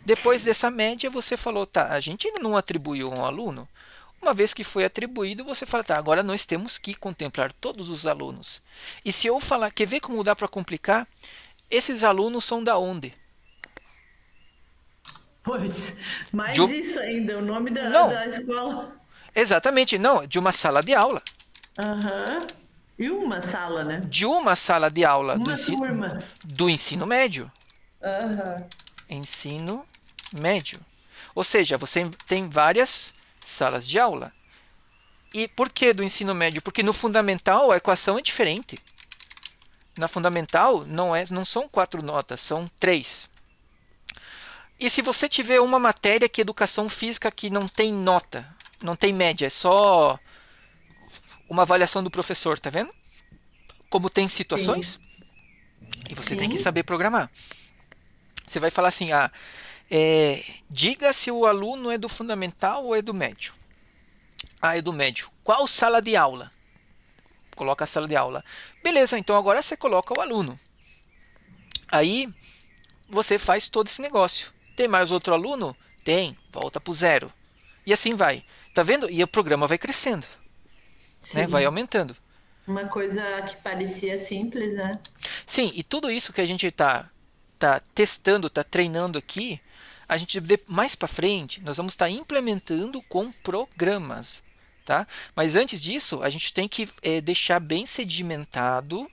Depois dessa média, você falou: tá, a gente ainda não atribuiu a um aluno. Uma vez que foi atribuído, você fala: tá, agora nós temos que contemplar todos os alunos. E se eu falar, quer ver como dá para complicar? Esses alunos são da onde? Pois, De mais um- isso ainda, o nome Não, da escola. exatamente, não, de uma sala de aula. Aham. E uma sala, né? De uma sala de aula Uma turma. do ensino médio. Aham. Ensino médio. Ou seja, você tem várias salas de aula. E por que do ensino médio? Porque no fundamental a equação é diferente. Na fundamental não são 4 notas, são 3. E se você tiver uma matéria que é educação física que não tem nota, não tem média, é só uma avaliação do professor, tá vendo? Como tem Sim, situações e você tem que sim. saber programar. Você vai falar assim: diga se o aluno é do fundamental ou é do médio. Ah, é do médio. Qual sala de aula? Coloca a sala de aula. Beleza, então agora você coloca o aluno. Aí você faz todo esse negócio. Tem mais outro aluno? Tem, volta para o zero. E assim vai. Tá vendo? E o programa vai crescendo, né? Vai Sim. aumentando. Uma coisa que parecia simples, né? Sim, e tudo isso que a gente tá testando, tá treinando aqui, a gente mais para frente nós vamos estar implementando com programas, tá? Mas antes disso, a gente tem que deixar bem sedimentado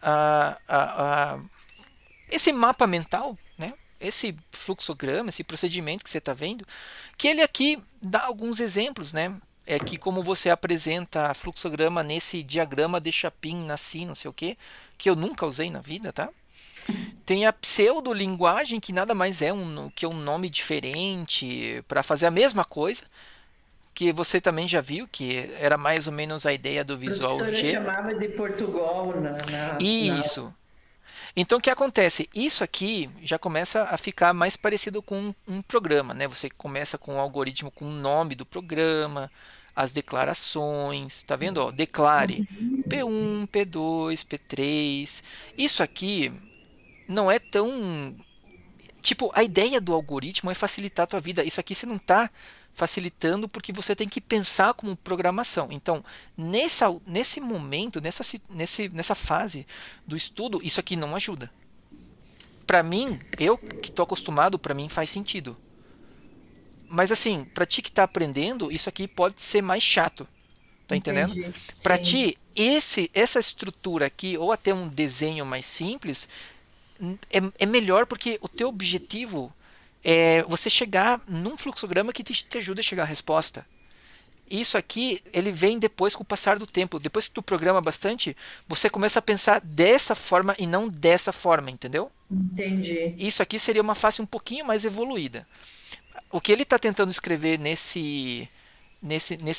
a, a, a, esse mapa mental, né? Esse fluxograma, esse procedimento que você está vendo, que ele aqui dá alguns exemplos, né? É que como você apresenta fluxograma nesse diagrama de Chapin, assim, não sei o que eu nunca usei na vida, tá? Tem a pseudolinguagem, que nada mais é que um nome diferente para fazer a mesma coisa, que você também já viu, que era mais ou menos a ideia do A Visual professora G. chamava de Portugal E isso. Então, o que acontece? Isso aqui já começa a ficar mais parecido com um programa, né? Você começa com um algoritmo com o nome do programa, as declarações, tá vendo? Ó, declare P1, P2, P3. Isso aqui não é tão. Tipo, a ideia do algoritmo é facilitar a tua vida. Isso aqui você não está facilitando porque você tem que pensar como programação. Então, nesse momento, nessa fase do estudo, isso aqui não ajuda. Para mim, eu que estou acostumado, para mim faz sentido. Mas assim, para ti que está aprendendo, isso aqui pode ser mais chato. Tá entendendo? Entendi. Para Sim. ti, essa estrutura aqui, ou até um desenho mais simples, é melhor porque o teu objetivo é você chegar num fluxograma que te ajude a chegar à resposta. Isso aqui, ele vem depois com o passar do tempo. Depois que tu programa bastante, você começa a pensar dessa forma e não dessa forma, entendeu? Entendi. Isso aqui seria uma fase um pouquinho mais evoluída. O que ele está tentando escrever nesse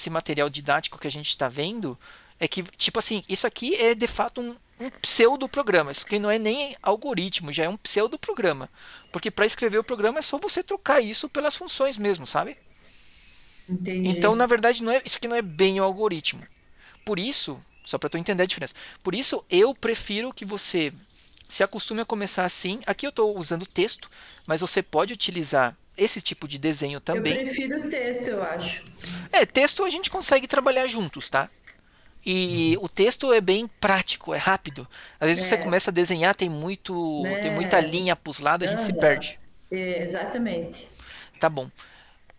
material didático que a gente está vendo é que, tipo assim, isso aqui é de fato um pseudo-programa. Isso aqui não é nem algoritmo, já é um pseudo-programa. Porque para escrever o programa é só você trocar isso pelas funções mesmo, sabe? Então, na Entendi. verdade, isso aqui não é bem o algoritmo. Por isso, só para tu entender a diferença, por isso eu prefiro que você se acostume a começar assim. Aqui eu estou usando texto, mas você pode utilizar esse tipo de desenho Eu também. prefiro o texto, eu acho. Texto a gente consegue trabalhar juntos, tá? E o texto é bem prático, é rápido. Às vezes você É, começa a desenhar, tem muita né? linha puslada, a gente se Aham. perde. Exatamente. Tá bom.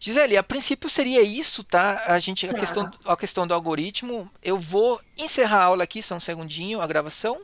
Gisele, a princípio seria isso, tá? A Tá. questão do algoritmo. Eu vou encerrar a aula aqui, só um segundinho, a gravação.